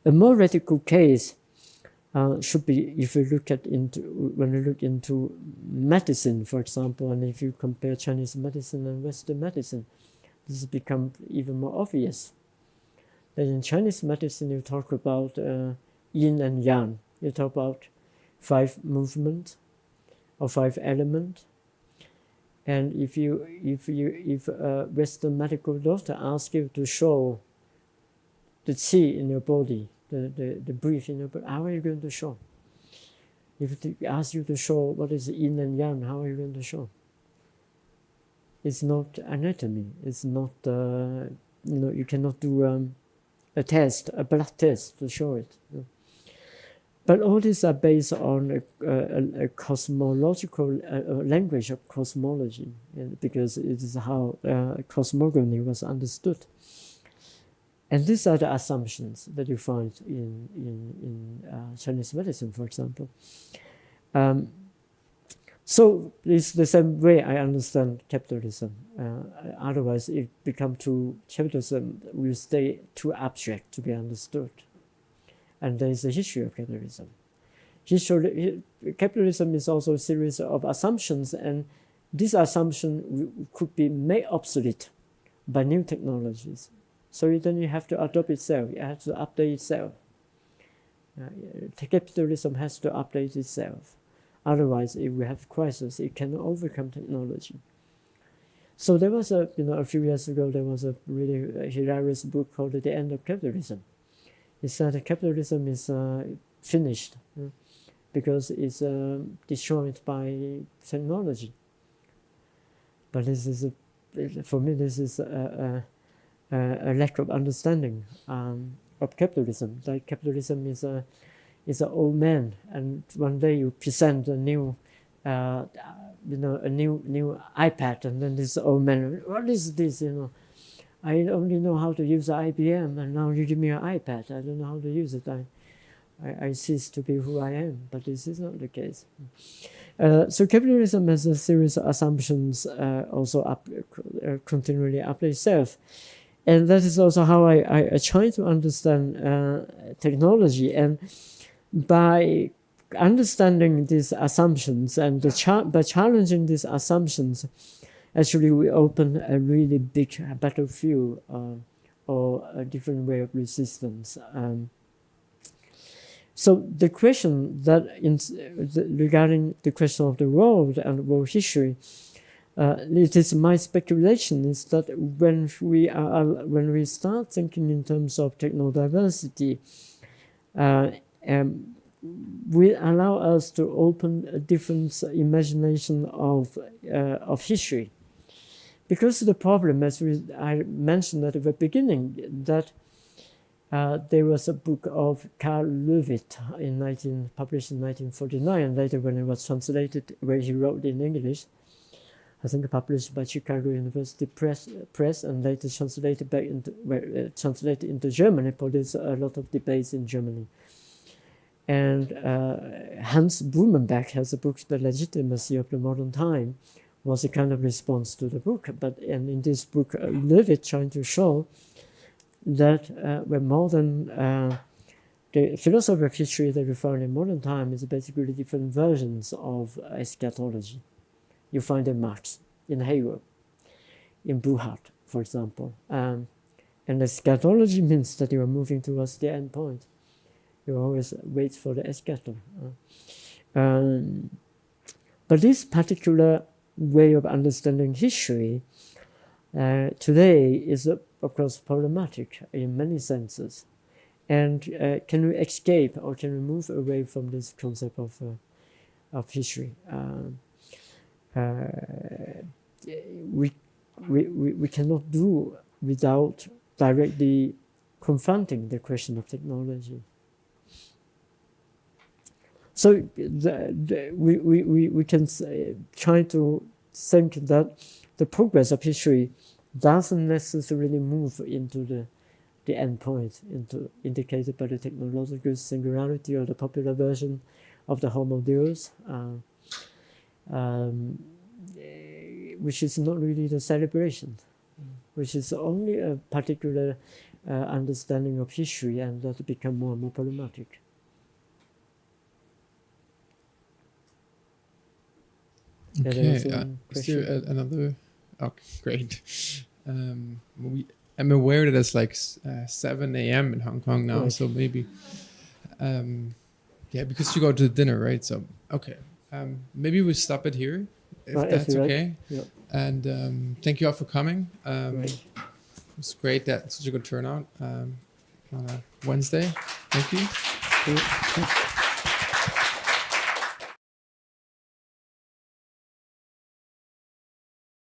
a more radical case should be if you look when you look into medicine, for example, and if you compare Chinese medicine and Western medicine, this has become even more obvious. That in Chinese medicine you talk about yin and yang, You talk about 5 movements or 5 elements. And if a Western medical doctor asks you to show the qi in your body, the breath in your body, how are you going to show? If they ask you to show what is yin and yang, how are you going to show? It's not anatomy. It's not, you cannot do a test, a blood test to show it. But all these are based on a cosmological language of cosmology, because it is how cosmogony was understood. And these are the assumptions that you find in Chinese medicine, for example. So it's the same way I understand capitalism. Otherwise, it capitalism will stay too abstract to be understood. And there is a history of capitalism. Capitalism is also a series of assumptions, and these assumptions could be made obsolete by new technologies. So then you have to adopt itself, you have to update itself. Capitalism has to update itself. Otherwise, if we have crisis, it cannot overcome technology. So there was a few years ago, there was a really hilarious book called The End of Capitalism. It said that capitalism is finished because it's destroyed by technology. But this is, for me, this is a lack of understanding of capitalism. Like capitalism is an old man, and one day you present a new, a new iPad, and then this old man, what is this? I only know how to use IBM, and now you give me an iPad. I don't know how to use it. I cease to be who I am, but this is not the case. So capitalism has a series of assumptions, also continually update itself. And that is also how I try to understand technology. And by understanding these assumptions and by challenging these assumptions, actually we open a really big battlefield or a different way of resistance. So the question regarding the question of the world and world history, it is my speculation is that when we start thinking in terms of technodiversity, will allow us to open a different imagination of history. Because the problem, as I mentioned at the beginning, that there was a book of Carl Levitt published in 1949, and later when it was translated, where he wrote in English, I think published by Chicago University Press, and later translated into Germany. But there's a lot of debates in Germany. And Hans Blumenbach has a book, The Legitimacy of the Modern Time, was a kind of response to the book. And in this book, Levitt trying to show that the philosophy of history that we found in modern time is basically different versions of eschatology. You find in Marx, in Hegel, in Buchart, for example. And eschatology means that you are moving towards the end point. You always wait for the eschaton. But this particular way of understanding history today is, of course, problematic in many senses. And can we escape or can we move away from this concept of history? We cannot do without directly confronting the question of technology. So we can try to think that the progress of history doesn't necessarily move into the end point, indicated by the technological singularity or the popular version of the Homo Deus, which is not really the celebration, which is only a particular understanding of history, and that become more and more problematic. Okay, is there another? Okay, great. I'm aware that it's like 7 a.m. in Hong Kong now, so maybe Yeah, because you go to dinner, right? So okay, maybe we stop it here, if that's you like. okay. Yeah. And thank you all for coming. Right. It's great that such a good turnout on a Wednesday. Thank you. Cool.